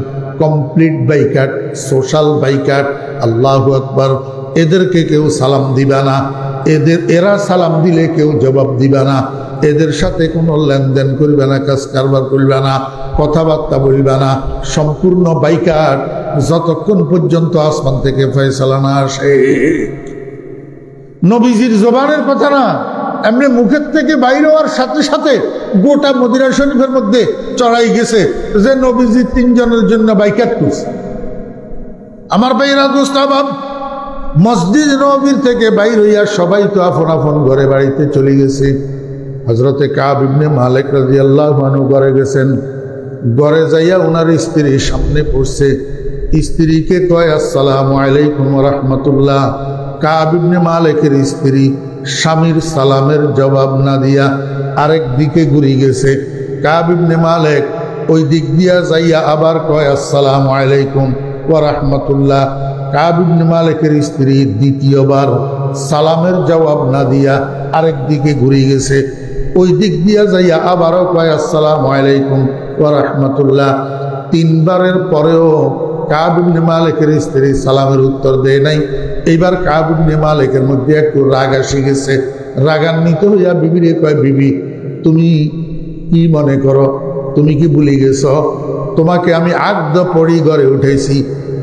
Complete boycott, social boycott. আল্লাহু আকবার। এদেরকে কেউ সালাম দিবা না, এরা সালাম দিলে কেউ জবাব দিবা না, এদের সাথে কোনো লেনদেন করবে না, কাজ কারবার করবে না, কথাবার্তা বলবে না। সম্পূর্ণ বাইকাট যতক্ষণ পর্যন্ত আসমান থেকে ফয়সালা না আসে। নবীজির জবানের কথা না, এমনি মুখের থেকে বাইরে হওয়ার সাথে সাথে গোটা মদিনা শরীফের মধ্যে চড়াই গেছে যে নবীজি 3 জনের জন্য বাইকাট করছে। আমার ভাইরা দোস্ত আবাব, মসজিদ নববীর থেকে বাইর হইয়া সবাই তো আপন আপন ঘরে বাড়িতে চলে গেছে। হযরতে কাব ইবনে মালিক রাদিয়াল্লাহু আনহু ঘরে গেছেন। ঘরে যাইয়া ওনার স্ত্রী সামনে পড়ছে, স্ত্রীকে কয়, আসসালামু আলাইকুম ওয়া রাহমাতুল্লাহ। কাব ইবনে মালিকের স্ত্রী স্বামীর সালামের জবাব না দিয়া আরেক দিকে ঘুরে গেছে। কাব ইবনে মালিক ওই দিক দিয়া যাইয়া আবার কয় আসসালামু আলাইকুম ওয়া রাহমাতুল্লাহ। কাব ইবনে মালিকের স্ত্রী দ্বিতীয়বার সালামের জবাব না দিয়া আরেক দিকে ঘুরে গেছে। ওই দিক দিয়া যাইয়া আবারও কয় আসসালামু আলাইকুম ওয়া রাহমাতুল্লাহ। তিনবারের পরেও কাব ইবনে মালিকের স্ত্রী সালামের উত্তর দেয় নাই। এইবার কাব ইবনে মালিকের মধ্যে একটু রাগ আসি গেছে। রাগান্বিত হইয়া বিবিরে কয়, বিবি তুমি কি মনে করো? তুমি কি ভুলে গেছ? তোমাকে আমি আগ্দ পড়ি ঘরে উঠেছি,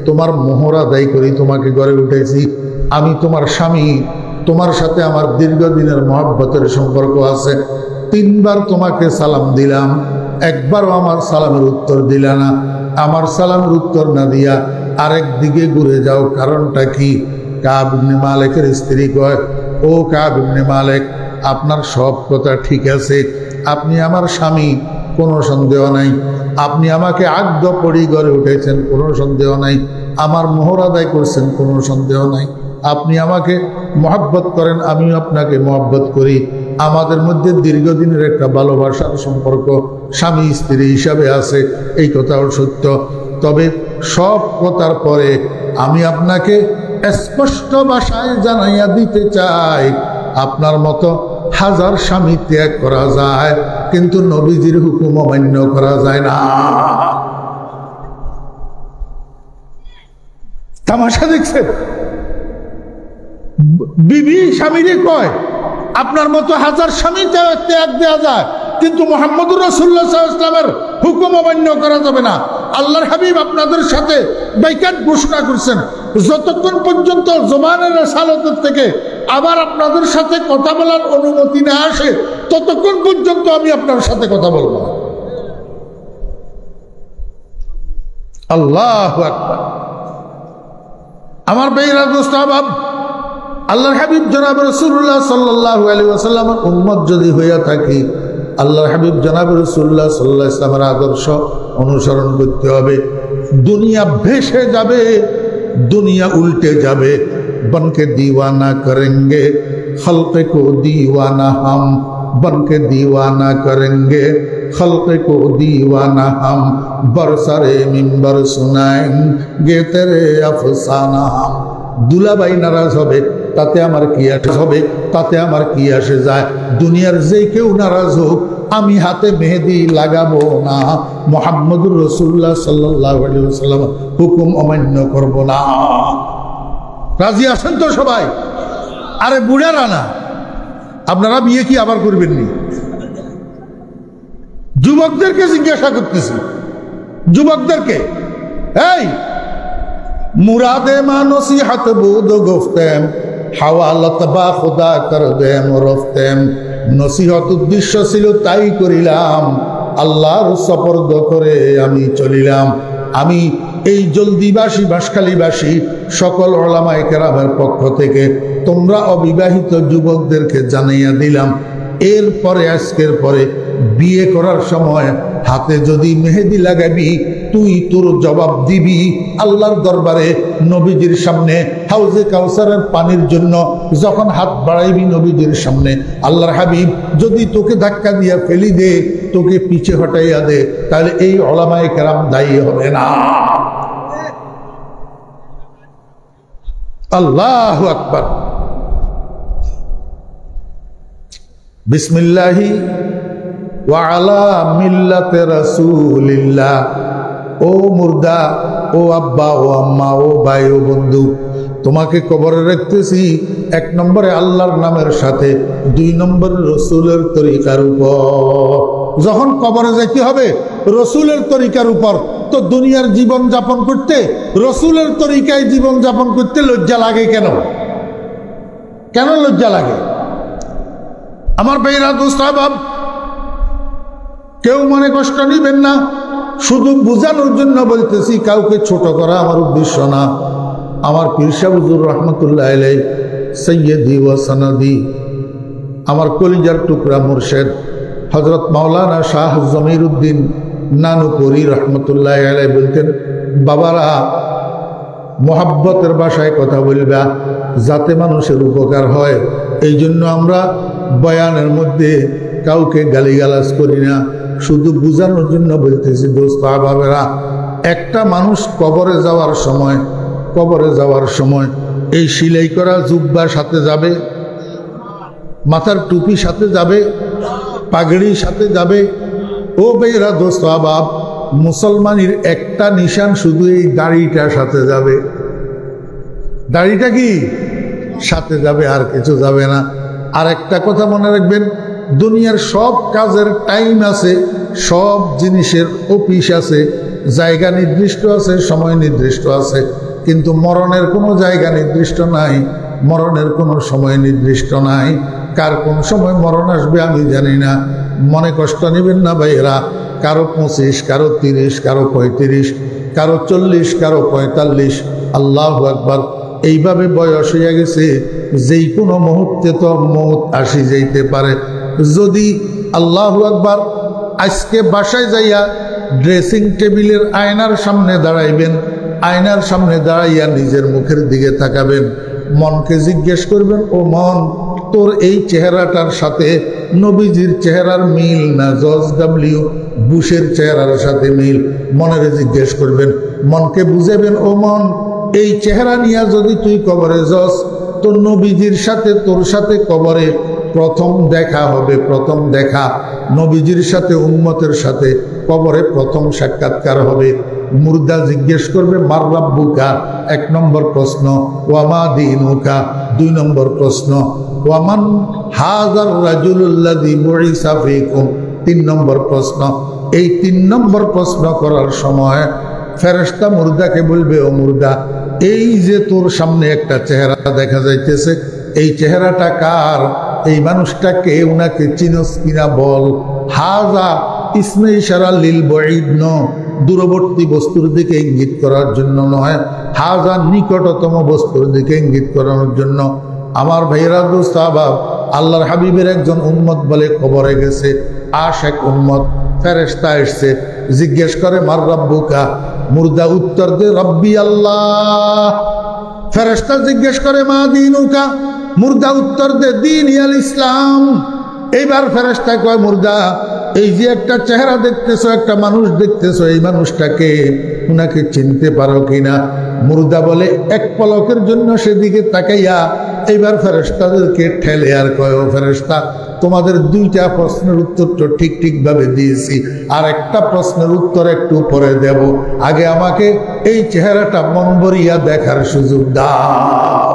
তোমার মোহর আদায় করি তোমাকে ঘরে উঠেছি। আমি তোমার স্বামী, তোমার সাথে আমার দীর্ঘদিনের মহব্বতের সম্পর্ক আছে। তিনবার তোমাকে সালাম দিলাম, একবারও আমার সালামের উত্তর দিলা না। আমার সালামের উত্তর না দিয়া আরেক দিকে ঘুরে যাও, কারণটা কি? কাব ইবনে মালিকের স্ত্রী কয়, ও কাব ইবনে মালিক, আপনার সব কথা ঠিক আছে, আপনি আমার স্বামী, কোনো সন্দেহ নাই। আপনি আমাকে আগ্দ পড়ি ঘরে উঠেছেন, কোনো সন্দেহ নাই। আমার মোহর আদায় করছেন, কোনো সন্দেহ নাই। আপনি আমাকে মহব্বত করেন, আমিও আপনাকে মহব্বত করি। আমাদের মধ্যে দীর্ঘদিনের একটা ভালোবাসার সম্পর্ক স্বামী স্ত্রী হিসাবে আছে, এই কথাও সত্য। তবে সব কথার পরে আমি আপনাকে স্পষ্ট ভাষায় জানাইয়া দিতে চাই, আপনার মতো হাজার স্বামী ত্যাগ করা যায়, কিন্তু নবীজির হুকুম অমান্য করা যায় না। তামাশা দেখছেন? বিবি স্বামীরে কয়, আপনার মতো হাজার স্বামী ত্যাগ দেওয়া যায়, কিন্তু মুহাম্মদুর রাসূলুল্লাহ সাল্লাল্লাহু আলাইহি ওয়াসাল্লামের হুকুম অমান্য করা যাবে না। আল্লাহর হাবিব আপনাদের সাথে বাইকাট ঘোষণা করছেন, যতক্ষণ পর্যন্ত জবানের রাসালাতের থেকে আবার আপনাদের সাথে কথা বলার অনুমতি না আসে, ততক্ষণ পর্যন্ত আমি আপনার সাথে কথা বলব না। আল্লাহু আকবার। আমার ভাইরা দোস্ত আহবাব, আল্লাহর হাবিব জনাব রাসূলুল্লাহ সাল্লাল্লাহু আলাইহি ওয়াসাল্লামের উম্মত যদি হইয়া থাকি, আল্লাহর হাবিব জনাব রাসূলুল্লাহ সাল্লাল্লাহু আলাইহি ওয়াসাল্লামের আদর্শ অনুসরণ করতে হবে। দুনিয়া ভেসে যাবে, দুনিয়া উল্টে যাবে, बनके दीवाना करेंगे खल्क़ को दीवाना हम, बनके दीवाना करेंगे खल्क़ को दीवाना हम, बरसरे मिंबर सुनाएंगे तेरे अफसाना हम। দুলাভাই নারাজ হবে, তাতে আমার কি আসে হবে, তাতে আমার কি আসে যায়? দুনিয়ার যে কেউ নারাজ হোক, আমি হাতে মেহেদি লাগাবো না, মুহাম্মদুর রাসূলুল্লাহ সাল্লাল্লাহু আলাইহি ওয়াসাল্লাম হুকুম অমান্য করব না। রাজি আছেন তো সবাই? আরে বুড়ারা না, আপনারা বিয়ে কি আবার করবেননি? যুবকদেরকে জিজ্ঞাসা করতেছি, যুবকদেরকে, এই মুরাদে মা নসিহত বুদ গফতেম হাওয়ালত বা খুদা কর দেম রফতেম। নসিহত উদ্দেশ্য ছিল তাই করিলাম, আল্লাহর সপর্দ করে আমি চলিলাম। আমি এই জলদিবাসী বাঁশখালীবাসী সকল উলামায়ে কেরামের পক্ষ থেকে তোমরা অবিবাহিত যুবকদেরকে জানাইয়া দিলাম, এরপরে আজকের পরে বিয়ে করার সময় হাতে যদি মেহেদি লাগাবি, তুই তোর জবাব দিবি আল্লাহর দরবারে, নবীজির সামনে। হাউজে কাউসারের পানির জন্য যখন হাত বাড়াইবি নবীজির সামনে, আল্লাহর হাবিব যদি তোকে ধাক্কা দিয়া ফেলি দে, তোকে পিছে হটাইয়া দে, তাহলে এই উলামায়ে কেরাম দায়ী হবে না। আল্লাহু আকবার। বিসমিল্লাহি ওয়া আলা মিল্লাতে রাসূলিল্লাহ। ও মুর্দা, ও আব্বা, ও আম্মা, ও ভাই, ও বন্ধু, তোমাকে কবরে রাখতেছি এক নম্বরে আল্লাহর নামের সাথে, দুই নম্বরে রসুলের তরিকার উপর। যখন কবরে যাইতে হবে রসুলের তরিকার উপর, তো দুনিয়ার জীবন যাপন করতে রসুলের তরিকায় জীবন যাপন করতে লজ্জা লাগে কেন? কেন লজ্জা লাগে? আমার ভাইরা দোস্ত আহবাব, কেউ মনে কষ্ট নিবেন না, শুধু বোঝানোর জন্য বলতেছি, কাউকে ছোট করা আমার উদ্দেশ্য না। আমার পীর সাহেব হুজুর রহমতুল্লাহ আলাইহি সৈয়দি ওয়া সনদি, আমার কলিজার টুকরা মুর্শেদ হযরত মাওলানা শাহ জমির উদ্দিন নানুপুরি রহমতুল্লাহ আলাইহি বলতেন, বাবারা মোহাব্বতের ভাষায় কথা বলবা যাতে মানুষের উপকার হয়। এই জন্য আমরা বয়ানের মধ্যে কাউকে গালিগালাজ করি না, শুধু বোঝানোর জন্য বলতেছি দোস্ত আহবাবেরা, একটা মানুষ কবরে যাওয়ার সময় এই সেলাই করা জুব্বার সাথে যাবে, মাথার টুপি সাথে যাবে, পাগড়ির সাথে যাবে। ও বেরা দোস্ত আহবাব, মুসলমানের একটা নিশান শুধু এই দাড়িটার সাথে যাবে। দাড়িটা কি সাথে যাবে, আর কিছু যাবে না। আর একটা কথা মনে রাখবেন, দুনিয়ার সব কাজের টাইম আছে, সব জিনিসের অফিস আছে, জায়গা নির্দিষ্ট আছে, সময় নির্দিষ্ট আছে, কিন্তু মরণের কোনো জায়গা নির্দিষ্ট নাই, মরণের কোনো সময় নির্দিষ্ট নাই। কার কোন সময় মরণ আসবে আমি জানি না। মনে কষ্ট নেবেন না ভাইয়েরা, কারো 25, কারো 30, কারো 35, কারো 40, কারো 45। আল্লাহু আকবার। এইভাবে বয়স হয়ে গেছে, যেই কোনো মুহূর্তে তো মৌত আসি যাইতে পারে। যদি আল্লাহু আকবার আজকে বাসায় যাইয়া ড্রেসিং টেবিলের আয়নার সামনে দাঁড়াইবেন, আয়নার সামনে দাঁড়াইয়া নিজের মুখের দিকে তাকাবেন, মনকে জিজ্ঞেস করবেন, ও মন, তোর এই চেহারাটার সাথে নবীজির চেহারার মিল না জর্জ ডব্লিউ বুশের চেহারার সাথে মিল? মনের জিজ্ঞেস করবেন, মনকে বুঝাবেন, ও মন, এই চেহারা নিয়ে যদি তুই কবরে যাস, তোর নবীজির সাথে তোর সাথে কবরে প্রথম দেখা হবে, প্রথম দেখা নবীজির সাথে উম্মতের সাথে কবরে প্রথম সাক্ষাৎকার হবে। মুর্দা জিজ্ঞেস করবে, মার রাব্বুকা 1 নম্বর প্রশ্ন, ওয়ামা দীনুকা 2 নম্বর প্রশ্ন, ওয়ামান হাযার রাজুলুল্লাযী বুইসা ফীকুম 3 নম্বর প্রশ্ন। এই 3 নম্বর প্রশ্ন করার সময় ফেরেশতা মুর্দাকে বলবে, ও মুর্দা, এই যে তোর সামনে একটা চেহারা দেখা যাইতেছে, এই চেহারাটা কার? এই মানুষটাকে, উনাকে চিনস কিনা বল। হাজা ইসমে ইশারা লিল বাঈদ, দূরবর্তী বস্তুর দিকে ইঙ্গিত করার জন্য নয়, হাজা নিকটতম বস্তুর দিকে ইঙ্গিত করানোর জন্য। আমার ভাইয়েরা দোস্ত আহবাব, আল্লাহর হাবিবের একজন উম্মত বলে কবরে গেছে, আশেক উম্মত। ফেরেশতা এসছে, জিজ্ঞেস করে, মার রাব্বুকা? মুর্দা উত্তর দে, রব্বি আল্লাহ। ফেরেশতা জিজ্ঞেস করে, মা দীনুকা? মুর্দা উত্তর দে, দীন আল ইসলাম। এইবার ফেরেশতা কয়, মুর্দা, এই যে একটা চেহারা দেখতেছো, একটা মানুষ দেখতেছো, এই মানুষটাকে, উনাকে চিনতে পারো কিনা? মুর্দা বলে, এক পলকের জন্য সেদিকে তাকাইয়া এইবার ফেরেশতাদেরকে ঠেলে আর কয়, ও ফেরেশতা, তোমাদের 2টা প্রশ্নের উত্তর তো ঠিকভাবে দিয়েছি, আর একটা প্রশ্নের উত্তর একটু পরে দেব, আগে আমাকে এই চেহারাটা মন ভরিয়া দেখার সুযোগ দাও।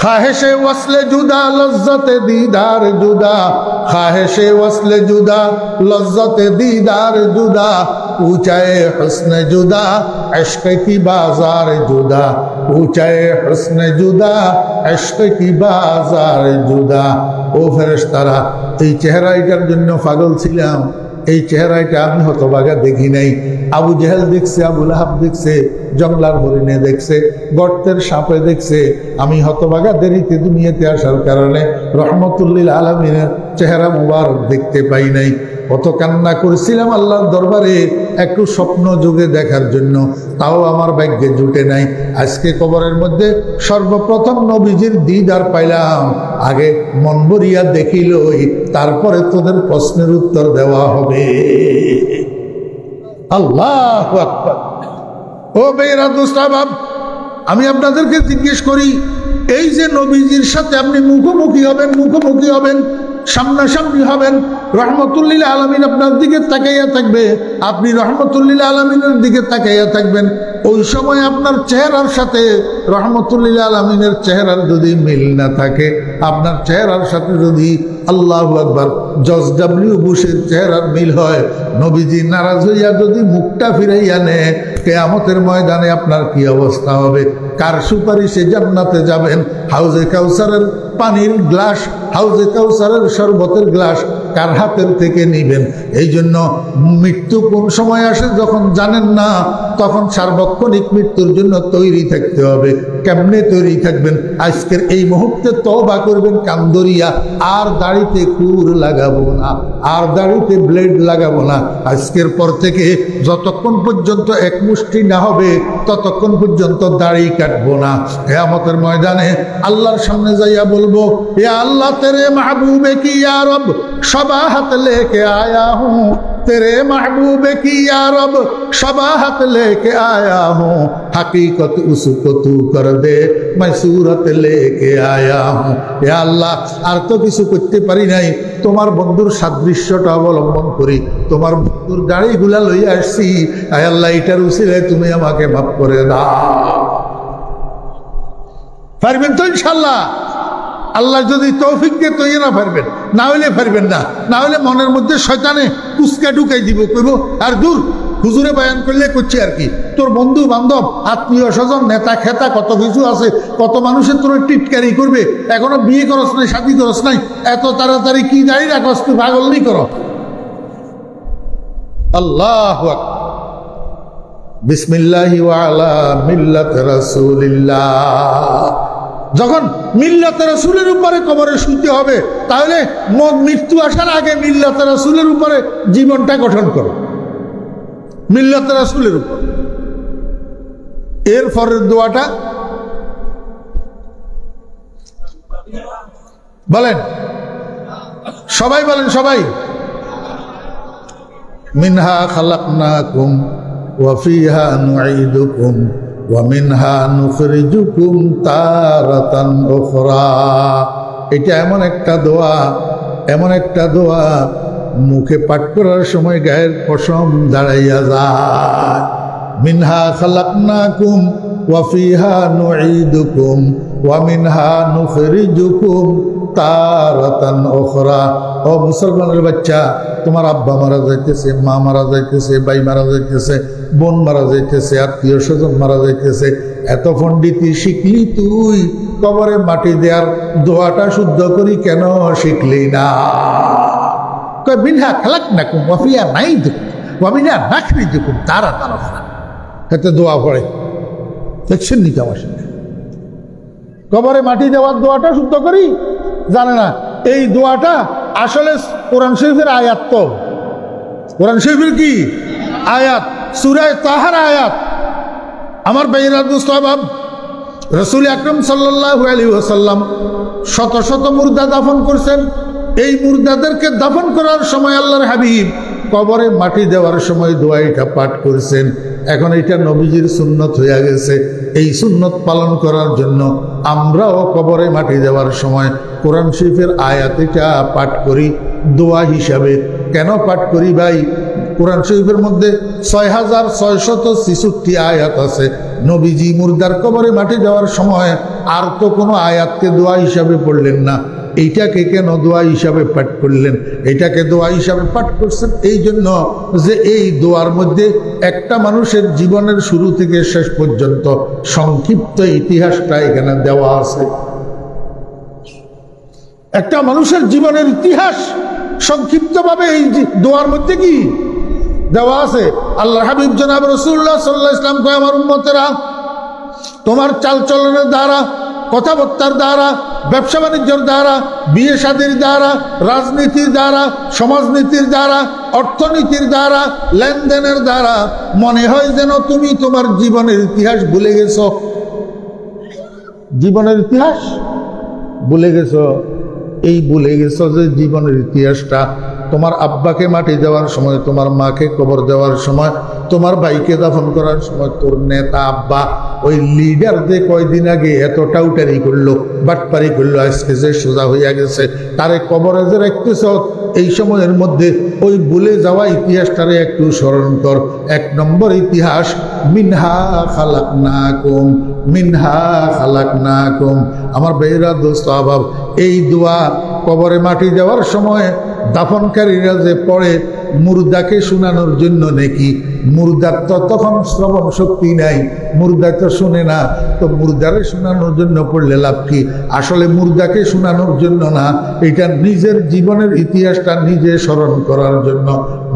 খাহেশে ওয়াসলে জুদা লজ্জতে দিদার জুদা, খাহেশে ওয়াসলে জুদা লজ্জতে দিদার জুদা, ऊंचाए हुस्न जुदा इश्क की बाजार जुदा, ऊंचाए हुस्न जुदा इश्क की बाजार जुदा। ও ফেরেশতারা, এই চেহারাটার জন্য পাগল ছিলাম, এই চেহারাটা আমি হতভাগা দেখি নাই। আবু জেহেল দেখছে, আবু লাহাব দেখছে, জংলার হরিণে দেখছে, গর্তের সাপে দেখছে, আমি হতভাগা দেরিতে দুনিয়াতে আসার কারণে রহমতুল্লিল আলামিনের চেহারা মুবারক দেখতে পাই নাই। কত কান্না করেছিলাম আল্লাহর দরবারে একটু স্বপ্ন যুগে দেখার জন্য, তাও আমার ভাগ্যে জুটে নাই। আজকে কবরের মধ্যে সর্বপ্রথম নবীজির দিদার পাইলাম, আগে মন ভরিয়া দেখিলই, তারপরে তোদের প্রশ্নের উত্তর দেওয়া হবে। আল্লাহু আকবার। ও বেরা দোস্ত আহবাব, আমি আপনাদেরকে জিজ্ঞেস করি, এই যে নবীজির সাথে আপনি মুখোমুখি হবেন, সামনাসামনি হবেন, রহমতুল্লিল আলামিন আপনার দিকে তাকাইয়া থাকবে, আপনি রহমতুল্লিল আলামিনের দিকে তাকাইয়া থাকবেন। ওই সময় আপনার চেহারার সাথে রহমতুল্লিল আলামিনের চেহারার যদি মিল না থাকে, আপনার চেহারার সাথে যদি আল্লাহু আকবার জর্জ ডব্লিউ বুশের চেহারার মিল হয়, নবীজি নারাজ হইয়া যদি মুখটা ফিরাইয়া নেয়, কিয়ামতের ময়দানে আপনার কি অবস্থা হবে? কার সুপারিশে জান্নাতে যাবেন? হাউজে কাউসারের পানির গ্লাস, হাউজে কাউসারের শরবতের গ্লাস কার হাতের থেকে নিবেন? এই জন্য মৃত্যু কোন সময় আসে যখন জানেন না, তখন সার্বক্ষণিক মৃত্যুর জন্য তৈরি থাকতে হবে। কেমনে তৈরি থাকবেন? আজকের এই মুহূর্তে তওবা করবেন কান্দরিয়া, আর দাড়িতে কুর লাগাবো না, আর দাড়িতে ব্লেড লাগাবো না। আজকের পর থেকে যতক্ষণ পর্যন্ত এক মুষ্টি না হবে, ততক্ষণ পর্যন্ত দাড়ি কাটবো না। কিয়ামতের ময়দানে আল্লাহর সামনে যাইয়া বলবো, এ আল্লাহ, তেরে মাহবুবে কি ইয়া রব, शबाहत लेके आया हूँ तेरे महबूब की या रब शबाहत लेके आया हूँ हकीकत उसको तू कर दे मैं सूरत लेके आया हूँ या अल्लाह আর তো কিছু করতে পারি নাই তোমার বন্ধুর সাদৃশ্যটা অবলম্বন করি তোমার বন্ধুর গাড়িগুলা লইয়া আসছি আয় আল্লাহ এটার উসিলায় তুমি আমাকে মাফ করে দাও পারবেন তো ইনশাআল্লাহ আল্লাহ যদি তৌফিক দিয়ে তো না পারবেন না হলে পারবেন না না হলে মনের মধ্যে শয়তানে কুচকা ঢুকাই দিব কইব আর দূর হুজুরে বয়ান করলে করছি আর কি তোর বন্ধু বান্ধব আত্মীয় স্বজন নেতা খেতা কত কিছু আছে কত মানুষের তোর টিটকারি করবে এখনো বিয়ে করস নাই শাদী করস নাই এত তাড়াতাড়ি কি দাঁড়ি রাখস তুই পাগল নি করো আল্লাহু আকবার বিসমিল্লাহি ওয়া আলা মিল্লাতি রাসূলিল্লাহ যখন মিল্লাতে রাসূলের উপরে কবরে শুতে হবে তাহলে মৃত্যু আসার আগে মিল্লাতে রাসূলের উপরে জীবনটা গঠন করো মিল্লাতে রাসূলের উপর এর পরের দোয়াটা বলেন সবাই বলেন সবাই মিনহা খালাকনাকুম ওয়া ফিহা নুঈদুকুম ওয়ামিনহা নুখরিজুকুম তারাতান উখরা এটা এমন একটা দোয়া মুখে পাঠ করার সময় গায়ের পশম দাঁড়াইয়া যায় মিনহা খালাকনাকুম ওয়া ফিহা নুঈদুকুম ওয়া মিনহা নুখরিজুকুম তারাতান উখরা ও মুসলমানের বাচ্চা তোমার আব্বা মারা যাইতেছে মা মারা যাইতেছে ভাই মারা যাইতেছে বোন মারা যাইতেছে আত্মীয় স্বজন মারা যাইতেছে এত পণ্ডিতি শিখলি তুই কবরে মাটি দেওয়ার দোয়াটা শুদ্ধ করি কেন শিখলি না কই মিনহা খালাকনাকুম ওয়া ফিহা নুঈদুকুম ওয়া মিনহা নুখরিজুকুম তারাতান উখরা এতে দোয়া পড়ে দেখছেন নি আমার সাথে কবরে মাটি দেওয়ার দোয়াটা শুদ্ধ করি জানে না এই দোয়াটা আসলে কোরআন শরীফের আয়াত তো কোরআন শরীফের কি আয়াত সূরা তাহার আয়াত আমার ভাইরা দোস্ত বাব রাসূল আকরাম সাল্লাল্লাহু আলাইহি ওয়াসাল্লাম শত শত মুর্দা দাফন করছেন এই মুর্দাদেরকে দাফন করার সময় আল্লাহর হাবিব কবরে মাটি দেওয়ার সময় দোয়া এটা পাঠ করেছেন এখন এটা নবীজির সুন্নত হয়ে গেছে এই সুন্নত পালন করার জন্য আমরাও কবরে মাটি দেওয়ার সময় কোরআন শরীফের আয়াত এটা পাঠ করি দোয়া হিসাবে কেন পাঠ করি ভাই কোরআন শরীফের মধ্যে 6666 আয়াত আছে নবীজি মুর্দার কবরে মাটি দেওয়ার সময় আর তো কোনো আয়াতকে দোয়া হিসাবে পড়লেন না এইটাকে কেন দোয়া হিসাবে পাঠ করলেন এটাকে দোয়া হিসাবে পাঠ করছেন এই জন্য যে এই দোয়ার মধ্যে একটা মানুষের জীবনের শুরু থেকে শেষ পর্যন্ত সংক্ষিপ্ত ইতিহাসটা এখানে দেওয়া আছে একটা মানুষের জীবনের ইতিহাস সংক্ষিপ্তভাবে এই দোয়ার মধ্যে কি দেওয়া আছে আল্লাহর হাবিব জনাব রাসূলুল্লাহ সাল্লাল্লাহু আলাইহি ওয়াসাল্লাম কয় আমার উম্মতেরা তোমার চালচলনের দ্বারা কথাবার্তার দ্বারা ব্যবসা বাণিজ্যের দ্বারা বিয়ে শাদীর দ্বারা রাজনীতির দ্বারা সমাজনীতির দ্বারা অর্থনীতির দ্বারা লেনদেনের দ্বারা মনে হয় যেন তুমি তোমার জীবনের ইতিহাস ভুলে গেছো জীবনের ইতিহাস ভুলে গেছো এই ভুলে গেছো যে জীবনের ইতিহাসটা তোমার আব্বাকে মাটি দেওয়ার সময় তোমার মাকে কবর দেওয়ার সময় তোমার ভাইকে দাফন করার সময় তোর নেতা আব্বা ওই লিডার যে কয়দিন আগে এত টাউটারি করলো বাটপারি করলো আজকে যে সোজা হইয়া গেছে তারে কবরে যে রাখতেছ এই সময়ের মধ্যে ওই ভুলে যাওয়া ইতিহাসটারে একটু স্মরণ কর এক নম্বর ইতিহাস মিনহা খালাকনাকুম মিনহা খালাকনাকুম আমার ভাইরা দোস্ত আবাব এই দোয়া কবরে মাটি দেওয়ার সময় দাফনকারীরা যে পড়ে মুর্দাকে শোনানোর জন্য নাকি মুর্দার তো তখন শ্রবণ শক্তি নাই মুর্দা তো শুনে না তো মুর্দারে শোনানোর জন্য পড়লে লাভ কি আসলে মুর্দাকে শোনানোর জন্য না এটা নিজের জীবনের ইতিহাসটা নিজে স্মরণ করার জন্য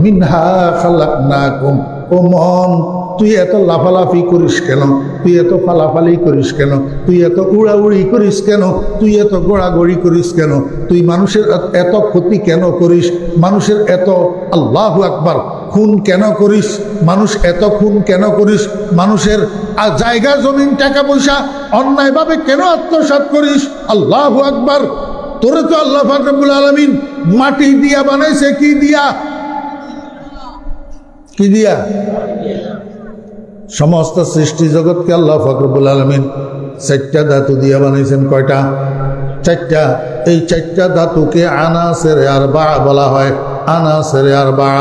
মিনহা খালাকনাকুম ও মন তুই এত লাফালাফি করিস কেন তুই এত ফালাফালি করিস কেন তুই এত উড়াউড়ি করিস কেন তুই এত গোড়াগড়ি করিস কেন তুই মানুষের এত ক্ষতি কেন করিস মানুষের এত আল্লাহু আকবার খুন কেন করিস মানুষ এত খুন কেন করিস মানুষের জায়গা জমিন টাকা পয়সা অন্যায়ভাবে কেন আত্মসাৎ করিস আল্লাহু আকবার তোরে তো আল্লাহ পাক রব্বুল আলামিন মাটি দিয়া বানাইছে। কি দিয়া? কি দিয়া? সমস্ত সৃষ্টি জগৎকে আল্লাহ পাক রব্বুল আলামিন 4টা ধাতু দিয়া বানাইছেন। কয়টা? 4টা। এই 4টা ধাতুকে আনাসেরে আরবা বলা হয়। আনাসেরে আরবা।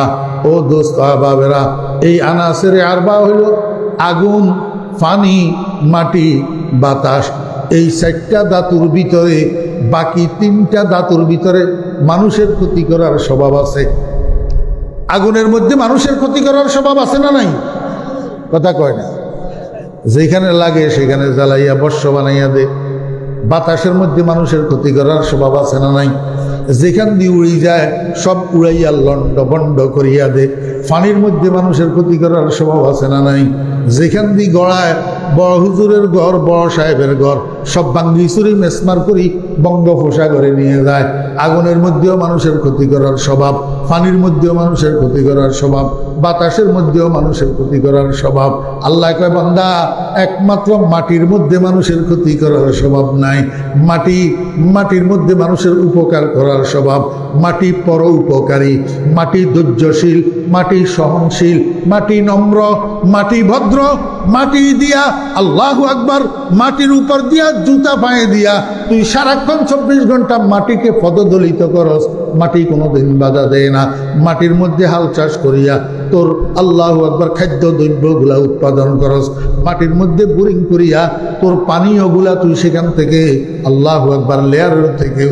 ও দোস্ত আহবাবেরা, এই আনাসেরে আরবা হইল আগুন, পানি, মাটি, বাতাস। এই 4টা ধাতুর ভিতরে বাকি 3টা ধাতুর ভিতরে মানুষের ক্ষতি করার স্বভাব আছে। আগুনের মধ্যে মানুষের ক্ষতি করার স্বভাব আছে না নাই? কথা কয় না। যেখানে লাগে সেখানে জ্বালাইয়া বর্ষ বানাইয়া দে। বাতাসের মধ্যে মানুষের ক্ষতি করার স্বভাব আছে না নাই? যেখান দিয়ে উড়ি যায় সব উড়াইয়া লন্ড বন্ড করিয়া দে। পানির মধ্যে মানুষের ক্ষতি করার স্বভাব আছে না নাই? যেখান দিয়ে গড়ায় বড় হুজুরের ঘর, বড় সাহেবের ঘর সব ভাঙ্গি চুরি মেসমার করি বঙ্গোপসাগরে নিয়ে যায়। আগুনের মধ্যেও মানুষের ক্ষতি করার স্বভাব, পানির মধ্যেও মানুষের ক্ষতি করার স্বভাব, বাতাসের মধ্যেও মানুষের ক্ষতি করার স্বভাব। আল্লাহ কয়, বান্দা একমাত্র মাটির মধ্যে মানুষের ক্ষতি করার স্বভাব নাই। মাটির মধ্যে মানুষের উপকার করার স্বভাব। মাটি পর উপকারী, মাটি ধৈর্যশীল, মাটি সহনশীল, মাটি নম্র, মাটি ভদ্র। মাটি দিয়া আল্লাহু আকবার, মাটির উপর দিয়া জুতা পায়ে দিয়া তুই সারাক্ষণ 24 ঘন্টা মাটিকে পদদলিত করস। মাটি কোনোদিন বাধা দেয় না। মাটির মধ্যে হাল চাষ করিয়া তোর আল্লাহু আকবার খাদ্য দ্রব্যগুলা উৎপাদন করস। মাটির মধ্যে বোরিং করিয়া তোর পানীয়গুলা তুই সেখান থেকে আল্লাহু আকবার লেয়ারের থেকে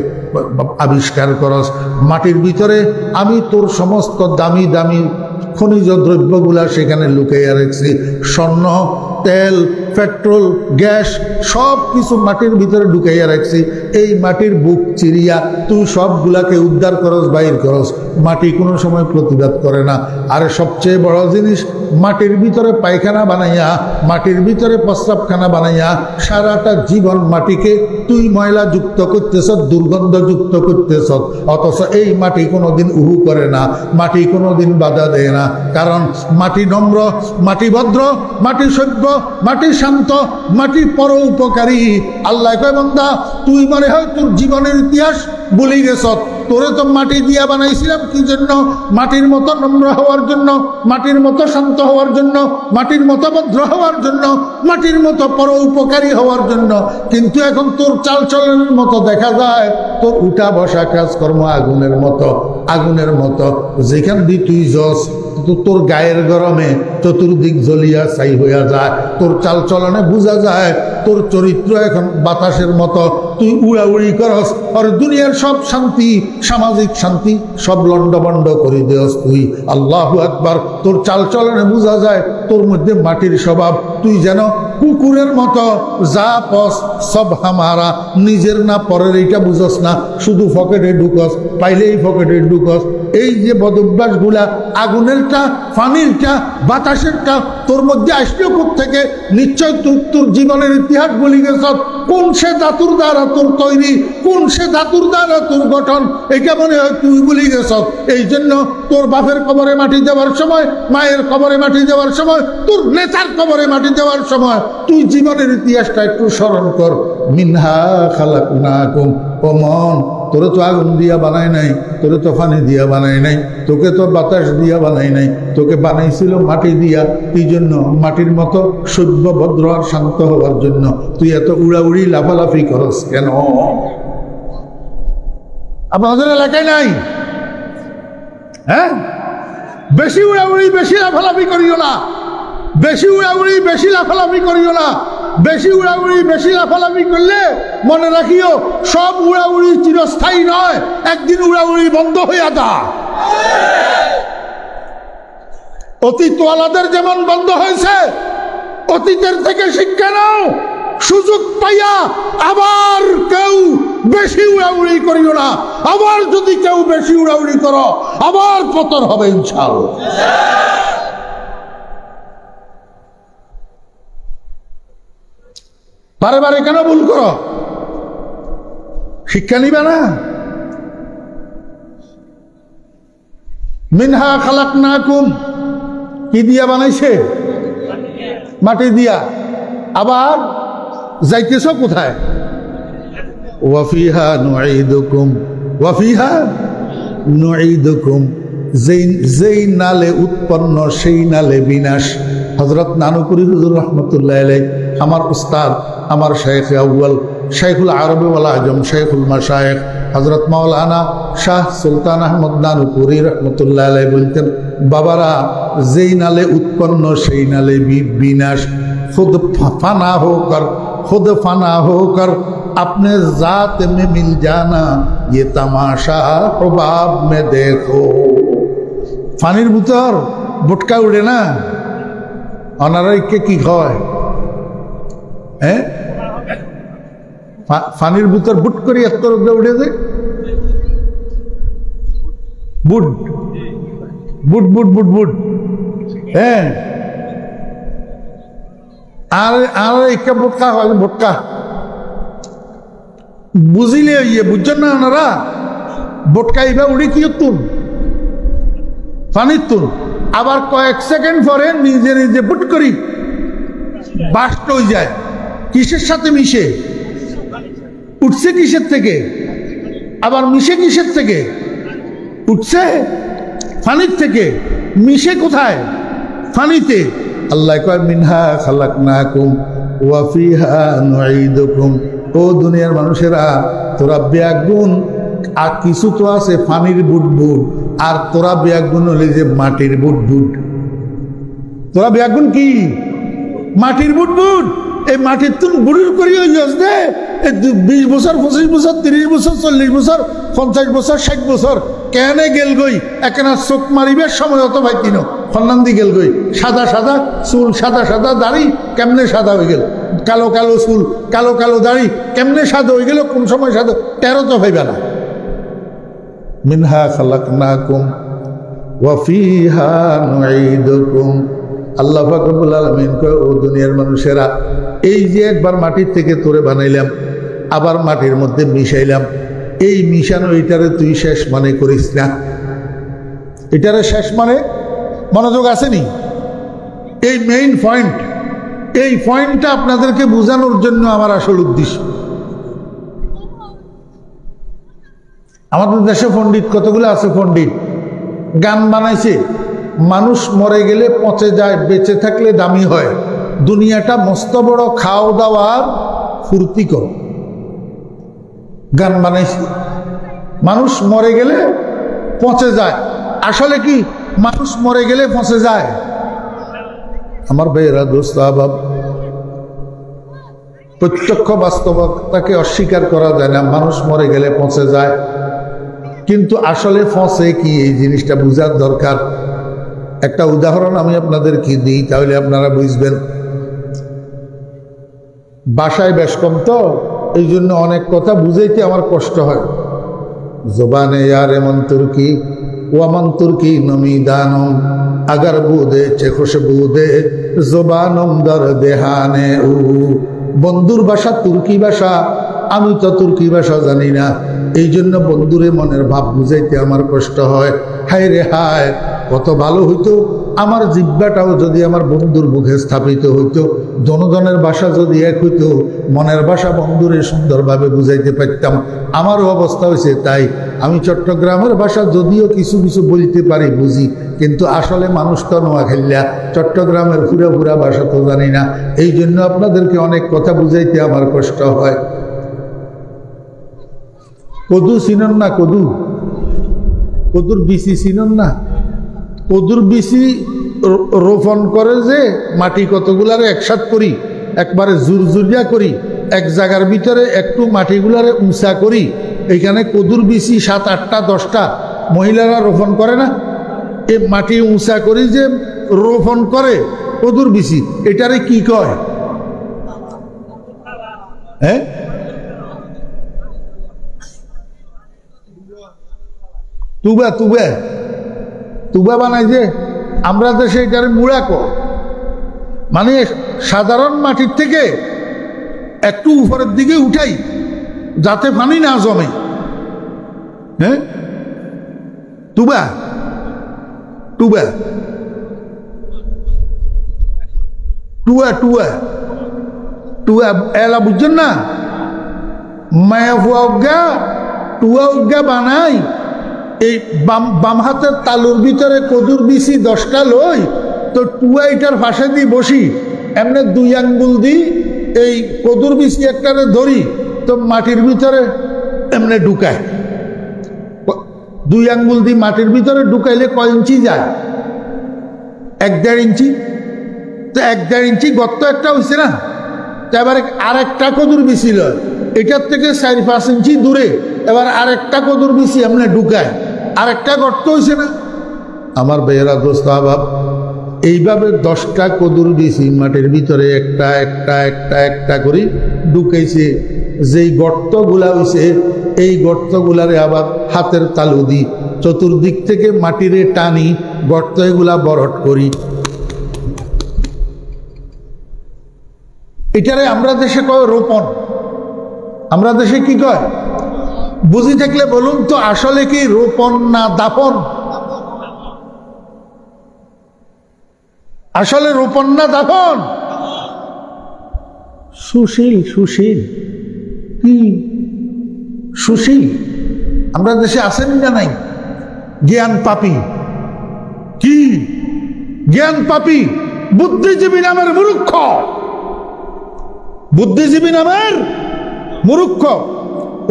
আবিষ্কার করস। মাটির ভিতরে আমি তোর সমস্ত দামি দামি খনিজ দ্রব্যগুলা সেখানে লুকাইয়া রাখছি। স্বর্ণ, তেল, পেট্রোল, গ্যাস সব কিছু মাটির ভিতরে ঢুকাইয়া রাখছি। এই মাটির বুক চিরিয়া তুই সবগুলাকে উদ্ধার করস, বাইর করস। মাটি কোনো সময় প্রতিবাদ করে না। আর সবচেয়ে বড় জিনিস, মাটির ভিতরে পায়খানা বানাইয়া, মাটির ভিতরে প্রস্রাবখানা বানাইয়া সারাটা জীবন মাটিকে তুই ময়লা যুক্ত করতেছ, দুর্গন্ধ যুক্ত করতেছ। অথচ এই মাটি কোনোদিন উহু করে না, মাটি কোনোদিন বাধা দেয় না। কারণ মাটি নম্র, মাটি ভদ্র, মাটি সভ্য, মাটি শান্ত, মাটি পর উপকারী। আল্লাহ কয়, বান্দা তুই মনে হয় তোর জীবনের ইতিহাস ভুলে গেছ। তোরে তো মাটি দিয়া বানাইছিলাম কি জন্য? মাটির মতো নম্র হওয়ার জন্য, মাটির মতো শান্ত হওয়ার জন্য, মাটির মতো ভদ্র হওয়ার জন্য, মাটির মতো পর উপকারী হওয়ার জন্য। কিন্তু এখন তোর চালচলনের মতো দেখা যায় তোর উঠা বসা কাজকর্ম আগুনের মতো, আগুনের মতো। যেখান দিয়ে তুই যস তোর গায়ের গরমে চতুর্দিক জ্বলিয়া ছাই হইয়া যায়। তোর চালচলনে বোঝা যায় তোর চরিত্র এখন বাতাসের মতো। তুই উড়াউড়ি করস আর দুনিয়ার সব শান্তি, সামাজিক শান্তি সব লন্ডভন্ড করে দেওস তুই। আল্লাহু আকবার। তোর চালচলনে বোঝা যায় তোর মধ্যে মাটির স্বভাব। তুই যেন কুকুরের মতো যা পস সব হামারা, নিজের না পরের এইটা বুঝস না, শুধু পকেটে ঢুকস, পাইলেই পকেটে ঢুকস। এই যে বদভ্যাসগুলা, আগুনেরটা, পানিরটা, বাতাসেরটা তোর মধ্যে আসলেও থেকে নিশ্চয় তোর জীবনের ইতিহাস বলি গেছ। কোন সে ধাতুর দ্বারা তোর তৈরি, কোন সে ধাতুর দ্বারা তোর গঠন, এটা মনে হয় তুই বলি গেছ। এই জন্য তোর বাপের কবরে মাটি দেওয়ার সময়, মায়ের কবরে মাটি দেওয়ার সময়, তোর নেতার কবরে মাটি দেওয়ার সময় তুই জীবনের ইতিহাসটা একটু স্মরণ কর। মিনহা খালাকনাকুম। ও মন, তোরে তো আগুন দিয়া বানাই নাই, তোরে তো পানি দিয়া বানাই নাই, তোকে তো বাতাস দিয়া বানাই নাই, তোকে বানাইছিল মাটি দিয়া। এই জন্য মাটির মতো সভ্য, ভদ্র আর শান্ত হওয়ার জন্য তুই এত উড়াউড়ি লাফালাফি করস কেন? আপনাদের এলাকায় নাই? হ্যাঁ, বেশি উড়াউড়ি, বেশি লাফালাফি করিও না। বেশি উড়াউড়ি, বেশি লাফালাফি করিও না। বেশি উড়াউড়ি, বেশি লাফালাফি করলে মনে রাখিও সব উড়াউড়ি চিরস্থায়ী নয়, একদিন উড়াউড়ি বন্ধ হইয়া যায়। অতীতওয়ালাদের যেমন বন্ধ হয়েছে, অতীতের থেকে শিক্ষা নাও। সুযোগ পাইয়া আবার কেউ বেশি উড়াউড়ি করিও না। আবার যদি কেউ বেশি উড়াউড়ি করো, আবার পতন হবে ইনশাআল্লাহ। বারে বারে কেন ভুল করো? শিক্ষা নিবে না? মিনহা খালাকনাকুম, কি দিয়া বানাইছে? মাটি দিয়া। আবার যাইতেছ কোথায়? ওয়াফিহা নুঈদুকুম ওয়াফিহা নুঈদুকুম, যেই নালে উৎপন্ন সেই নালে বিনাশ। হযরত নানুপুরি হুজুর রহমতুল্লাহ আলাইহি, আমার উস্তাদ, আমার শাইখ আউয়াল, শাইখুল আরব ওয়াল আজম, শাইখুল মাশায়েখ হযরত মাওলানা শাহ সুলতান আহমদ নানুপুরি রহমতুল্লাহ আলাইহি বলতেন, বাবারা, যেই নালে উৎপন্ন সেই নালে বিনাশ। खुद फना होकर खुद फना होकर अपने जात में मिल जाना, ये तमाशा हुबाब में देखो। ফানির ভিতর বুটকা উড়ে না, অনারাইকে কি হয়? হ্যাঁ, ফানির ভিতর বুট করে এত উড়ে যায়, বুট বুট বুট বুট বুট। হ্যাঁ, আর আর একটা ভোটকা হয়, ভোটকা বুঝিলে ইয়ে বুঝছেন না ওনারা, ভোটকা এবার উড়ে কি তুন পানির তুন, আবার কয়েক সেকেন্ড পরে নিজে নিজে বুট করি বাস্ট হয়ে যায়। কিসের সাথে মিশে? উঠছে কিসের থেকে, আবার মিশে কিসের থেকে? উঠছে পানির থেকে, মিশে কোথায়? পানিতে। আল্লাহ কয় মিনহা খালাকনাকুম ওয়া ফিহা নুঈদুকুম। ও দুনিয়ার মানুষেরা, তোরা বেয়াগুন, আর কিছু তো আছে পানির বুটবুট, আর তোরা বেয়াগুন হলে যে মাটির বুটবুট। তোরা বেয়াগুন কি? মাটির বুটবুট। এই মাটির তুন বুড়ির করি ওই দে 20 বছর 25 বছর 30 বছর 40 বছর 50 বছর 60 বছর কেনে গেল গই, একখানা চোখ মারিবার সময় অত ভাই তিন ফন্নান্দি গেল গই। সাদা সাদা চুল, সাদা সাদা দাড়ি, কেমনে সাদা হয়ে গেল? কালো কালো চুল, কালো কালো দাড়ি, কেমনে সাদা হয়ে গেল? কোন সময় সাদা? 13 তো ভাইবা না। মিনহা খালাকনাকুম ওয়া ফিহা নুঈদুকুম। আল্লাহ পাক রব্বুল আলামিন কয়, ও দুনিয়ার মানুষেরা, এই যে একবার মাটির থেকে তোরে বানাইলাম, আবার মাটির মধ্যে মিশাইলাম, এই মিশানো এটারে তুই শেষ মানে করিস না। এটারে শেষ মানে মনোযোগ আসেনি? এই মেইন পয়েন্ট, এই পয়েন্টটা আপনাদেরকে বোঝানোর জন্য আমার আসল উদ্দেশ্য। আমাদের দেশে পণ্ডিত কতগুলো আছে, পণ্ডিত গান বানাইছে, মানুষ মরে গেলে পচে যায়, বেঁচে থাকলে দামি হয়। দুনিয়াটা মস্ত বড় খাও দাওয়ার ফুর্তি কর, গান বানাইছে। মানুষ মরে গেলে পচে যায়, আসলে কি মানুষ মরে গেলে পচে যায়? আমার ভাইয়েরা, দোস্ত আহবাব, প্রত্যক্ষ বাস্তবতাকে অস্বীকার করা যায় না, মানুষ মরে গেলে পচে যায়। কিন্তু আসলে পচে কি, এই জিনিসটা বোঝার দরকার। একটা উদাহরণ আমি আপনাদেরকে দিই, তাহলে আপনারা বুঝবেন। বাসায় বেশ কম তো, এই জন্য অনেক কথা বুঝাইতে আমার কষ্ট হয়। জবানে ইয়ার এমন তুর্কি ওয়ামান তুর্কি নমি দানম আগার বুদে চেখোশ বুদে জবানম দর দেহানে উ। বন্ধুর ভাষা তুর্কি ভাষা, আমি তো তুর্কি ভাষা জানি না, এই জন্য বন্ধুরে মনের ভাব বুঝাইতে আমার কষ্ট হয়। হায় রে হায়, কত ভালো হইতো আমার জিহ্বাটাও যদি আমার বন্ধুর মুখে স্থাপিত হইতো, জনগণের ভাষা যদি এক হইতো, মনের ভাষা বন্ধুরে সুন্দরভাবে বুঝাইতে পারতাম। আমারও অবস্থা হয়েছে তাই। আমি চট্টগ্রামের ভাষা যদিও কিছু কিছু বলতে পারি, বুঝি, কিন্তু আসলে মানুষ তো নোয়াখাইলা, চট্টগ্রামের পুরা পুরা ভাষা তো জানি না। এই জন্য আপনাদেরকে অনেক কথা বুঝাইতে আমার কষ্ট হয়। কদু চিনন না? কদু, কদুর বিচি চিনন না? কদুর বিচি রোপণ করে যে মাটি কতগুলারে একসাথ করি, একবারে জুরজুরিয়া করি, এক জায়গার ভিতরে একটু মাটিগুলারে উঁচা করি, এইখানে কদুর বিচি 7, 8টা 10টা মহিলারা রোপণ করে না? এই মাটি উঁচা করি যে রোপণ করে কদুর বিচি, এটারে কি কয়? হ্যাঁ, তুবা, তুবা, তুবা বানাই যে, আমরা দেশে এটারে মুড়া কর। মানে সাধারণ মাটির থেকে একটু উপরের দিকে উঠাই যাতে পানি না জমে। হ্যাঁ, তুবা, টুবা, টুয়া, টুয়া, টুয়া, এলা বুঝছেন না? মায়া ফুয়া টুয়া উজ্ঞা বানাই এই বাম হাতের তালুর ভিতরে কদুর বিচি 10টা লই তো টুয়া এটার ফাঁসে দিয়ে বসি এমনি 2 আঙ্গুল দি এই কদুর বিচি একটারে ধরি তো মাটির ভিতরে এমনি ঢুকায় 2 আঙ্গুল দিয়ে মাটির ভিতরে ঢুকাইলে কয় ইঞ্চি যায় 1-1.5 ইঞ্চি তো 1-1.5 ইঞ্চি গর্ত একটা হয়েছে না তো এবার আরেকটা কদুর বিচি লয় এটার থেকে 4-5 ইঞ্চি দূরে এবার আরেকটা কদুর বিচি এমনি ঢুকায় আরেকটা গর্ত হয়েছে না আমার বেয়েরা দোস্ত আবাব এইভাবে 10টা কদুর বিচি মাটির ভিতরে একটা একটা একটা একটা করে ঢুকাইছে যেই গর্তগুলা হয়েছে এই গর্তগুলারে আবার হাতের তালু দি চতুর্দিক থেকে মাটিরে টানি গর্ত এগুলা বরট করি এটারে আমরা দেশে কয় রোপণ আমরা দেশে কি কয় বুঝি থাকলে বলুন তো আসলে কি রোপণ না দাফন আসলে রোপণ না দাফন সুশীল সুশীল কি সুশীল আমরা দেশে আসেন না নাই জ্ঞান পাপী কি জ্ঞান পাপী বুদ্ধিজীবী নামের মূর্খ বুদ্ধিজীবী নামের মূর্খ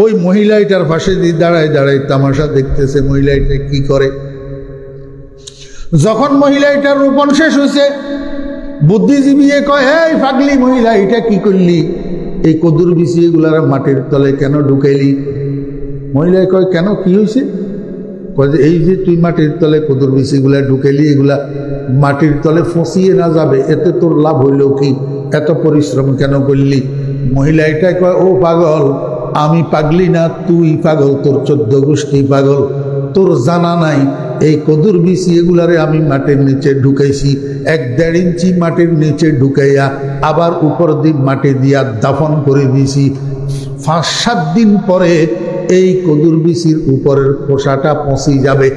ওই মহিলা এটার পাশে দিয়ে দাঁড়ায় দাঁড়ায় তামাশা দেখতেছে মহিলা এটা কি করে যখন মহিলা এটার রোপণ শেষ হয়েছে বুদ্ধিজীবী কয় এই পাগলি মহিলা এটা কি করলি এই কদুর বিচি এগুলার মাটির তলে কেন ঢুকাইলি মহিলা কয় কেন কি হয়েছে এই যে তুই মাটির তলে কদুর বিচিগুলা ঢুকাইলি এগুলা মাটির তলে ফসিয়ে না যাবে এতে তোর লাভ হইল কি এত পরিশ্রম কেন করলি মহিলা এটা কয় ও পাগল আমি পাগলি না তুই পাগল তোর 14 গোষ্ঠী পাগল তোর জানা নাই এই কদুর বিচি এগুলারে আমি মাটির নিচে ঢুকাইছি 1-1.5 ইঞ্চি মাটির নিচে ঢুকাইয়া আবার উপর দিক মাটি দিয়া দাফন করে দিয়েছি 5-7 দিন পরে এই কদুর বিচির উপরের খোসাটা পচি যাবে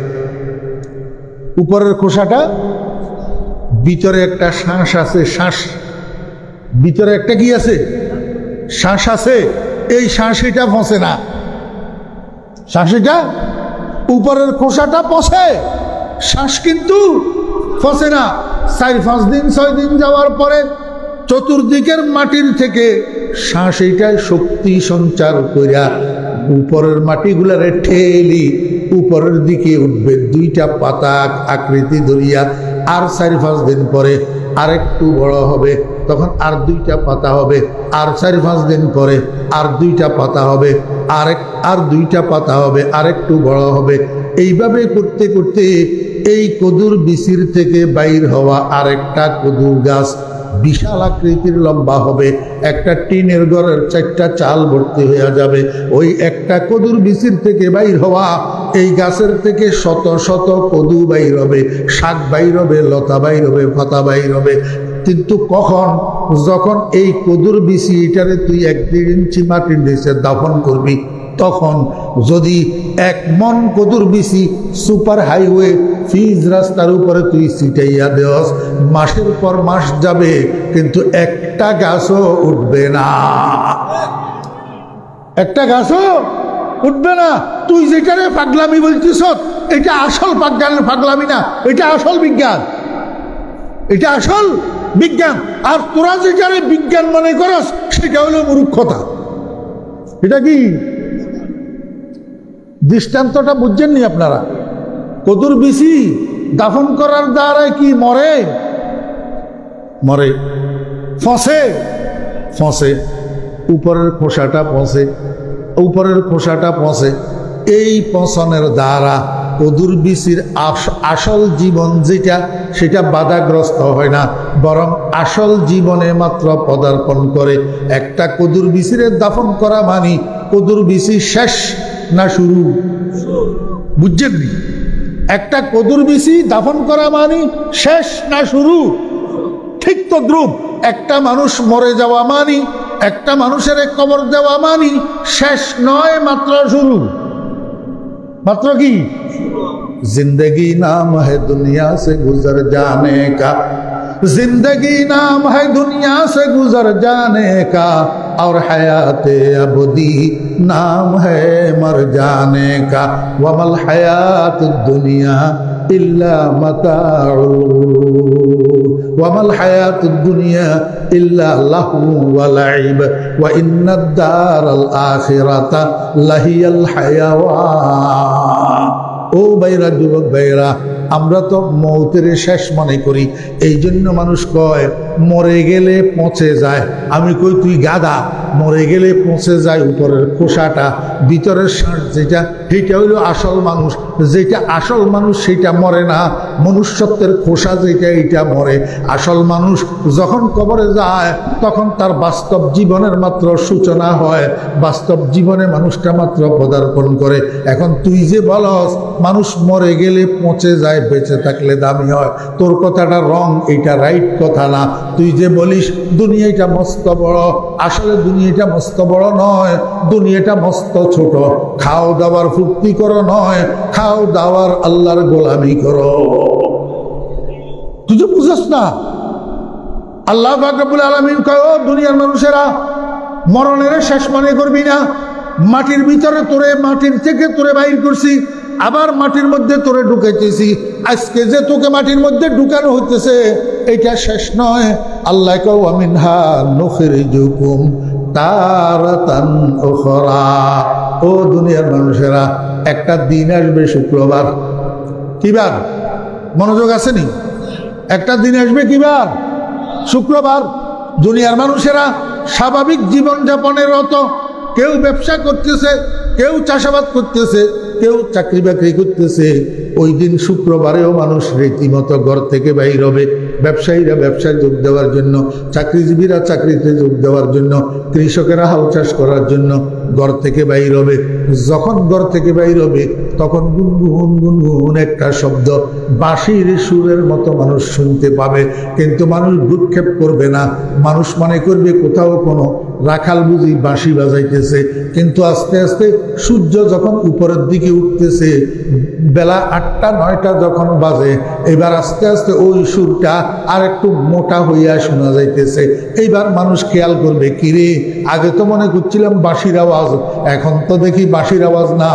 উপরের খোসাটা ভিতরে একটা শ্বাস আছে শ্বাস ভিতরে একটা কি আছে শ্বাস আছে এই শ্বাসিটা পচে না শ্বাসিটা উপরের খোসাটা পচে শ্বাস কিন্তু পচে না 4-5 দিন 6 দিন যাওয়ার পরে চতুর্দিকের মাটির থেকে শ্বাসিটায় শক্তি সঞ্চার কইরা উপরের মাটিগুলারে ঠেলি উপরের দিকে উঠবে 2টা পাতা আকৃতি ধরিয়া আর 4-5 দিন পরে আরেকটু বড় হবে তখন আর 2টা পাতা হবে আর 4-5 দিন পরে আর 2টা পাতা হবে আর 2টা পাতা হবে আরেকটু বড় হবে এইভাবে করতে করতে এই কদুর বিচির থেকে বাইর হওয়া আরেকটা কদুর গাছ বিশাল আকৃতির লম্বা হবে একটা টিনের ঘরের 4টা চাল ভর্তি হয়ে যাবে ওই একটা কদুর বিচির থেকে বাইর হওয়া এই গাছের থেকে শত শত কদু বাইর হবে শাক বাইর হবে লতা বাইর হবে পাতা বাইর হবে কিন্তু কখন যখন এই কদুর বিচি এটারে তুই 1-1.5 ইঞ্চি মাটির নিচে দাফন করবি তখন যদি 1 মন কদুর বিচি সুপার হাইওয়ে ফিজ রাস্তার উপরে তুই ছিটাইয়া দেওস মাসের পর মাস যাবে কিন্তু একটা গাছও উঠবে না একটা গাছও উঠবে না তুই যেটারে পাগলামি বলছিস এটা আসল পাগলামি না এটা আসল বিজ্ঞান এটা আসল বিজ্ঞান আর তোরা যেটারে বিজ্ঞান মনে করস সেটা হলো মূর্খতা এটা কি দৃষ্টান্তটা বুঝছেননি আপনারা কদুর বিচি দাফন করার দ্বারা কি মরে মরে ফসে ফসে উপরের খোসাটা পচে উপরের খোসাটা পচে এই পচনের দ্বারা কদুর বিচির আসল জীবন যেটা সেটা বাধাগ্রস্ত হয় না বরং আসল জীবনে মাত্র পদার্পণ করে একটা কদুর বিচিরে দাফন করা মানি কদুর বিচি শেষ না শুরু বুঝছেন একটা কদুর বিচি দাফন করা মানি শেষ না শুরু ঠিক তদ্রূপ একটা মানুষ মরে যাওয়া মানি একটা মানুষের কবর দেওয়া মানি শেষ নয় মাত্র শুরু मात्र की जिंदगी नाम है दुनिया से गुजर जाने का जिंदगी नाम है दुनिया से गुजर जाने का और हयाते अबदी नाम है मर जाने का वमल हयात दुनिया इल्ला मताउल वमल हयात दुनिया इल्ला लहू व लइब व इन्नद दारल आखिरता लहियल हयावान। ও ভাইরা, যুবক ভাইরা, আমরা তো মৌতের শেষ মনে করি, এই জন্য মানুষ কয় মরে গেলে পচে যায়। আমি কই তুই গাধা, মরে গেলে পচে যায় উপরের খোসাটা, ভিতরের শ্বাস যেটা সেটা হইল আসল মানুষ। যেটা আসল মানুষ সেটা মরে না, মনুষ্যত্বের খোসা যেটা এটা মরে। আসল মানুষ যখন কবরে যায় তখন তার বাস্তব জীবনের মাত্র সূচনা হয়, বাস্তব জীবনে মানুষটা মাত্র পদার্পণ করে। এখন তুই যে বলস মানুষ মরে গেলে পচে যায়, বেঁচে থাকলে দামি হয়, তোর কথাটা রং, এটা রাইট কথা না। তুই যে বলিস দুনিয়াটা মস্ত বড়, আসলে দুনিয়াটা মস্ত বড় নয়, দুনিয়াটা মস্ত ছোট। খাও দাওয়ার ফুর্তি করো নয়, খাও দাওয়ার আল্লাহর গোলামি করো। তুই যে বুঝস না, আল্লাহ পাক রব্বুল আলামিন কয় ও দুনিয়ার মানুষেরা, মরণের শেষ মনে করবি না। মাটির ভিতরে তোরে, মাটির থেকে তোরে বাইর করছি, আবার মাটির মধ্যে তোরে ঢুকাইতেছি। আজকে যে তোকে মাটির মধ্যে ঢুকানো হইতেছে এটা শেষ নয়। আল্লাহ কও মিনহা নুখরিজুকুম তারাতান উখরা। ও দুনিয়ার মানুষেরা, একটা দিন আসবে শুক্রবার। কিবার? মনোযোগ আসেনি? একটা দিন আসবে কিবার? শুক্রবার। দুনিয়ার মানুষেরা স্বাভাবিক জীবনযাপনের রত, কেউ ব্যবসা করতেছে, কেউ চাষাবাদ করতেছে, কেউ চাকরি বাকরি করতেছে। ওই দিন শুক্রবারেও মানুষ রীতিমতো ঘর থেকে বাইর হবে। ব্যবসায়ীরা ব্যবসায় যোগ দেওয়ার জন্য, চাকরিজীবীরা চাকরিতে যোগ দেওয়ার জন্য, কৃষকেরা হাল চাষ করার জন্য ঘর থেকে বাইর হবে। যখন ঘর থেকে বাইর হবে তখন গুনগুন গুনগুন একটা শব্দ বাঁশির সুরের মতো মানুষ শুনতে পাবে, কিন্তু মানুষ ভ্রুক্ষেপ করবে না। মানুষ মনে করবে কোথাও কোনো রাখাল বুঝি বাঁশি বাজাইতেছে। কিন্তু আস্তে আস্তে সূর্য যখন উপরের দিকে উঠতেছে, বেলা 8টা-9টা যখন বাজে, এবার আস্তে আস্তে ওই সুরটা আর একটু মোটা হইয়া শোনা যাইতেছে। এইবার মানুষ খেয়াল করবে, কিরে আগে তো মনে করছিলাম বাঁশির আওয়াজ, এখন তো দেখি বাঁশির আওয়াজ না,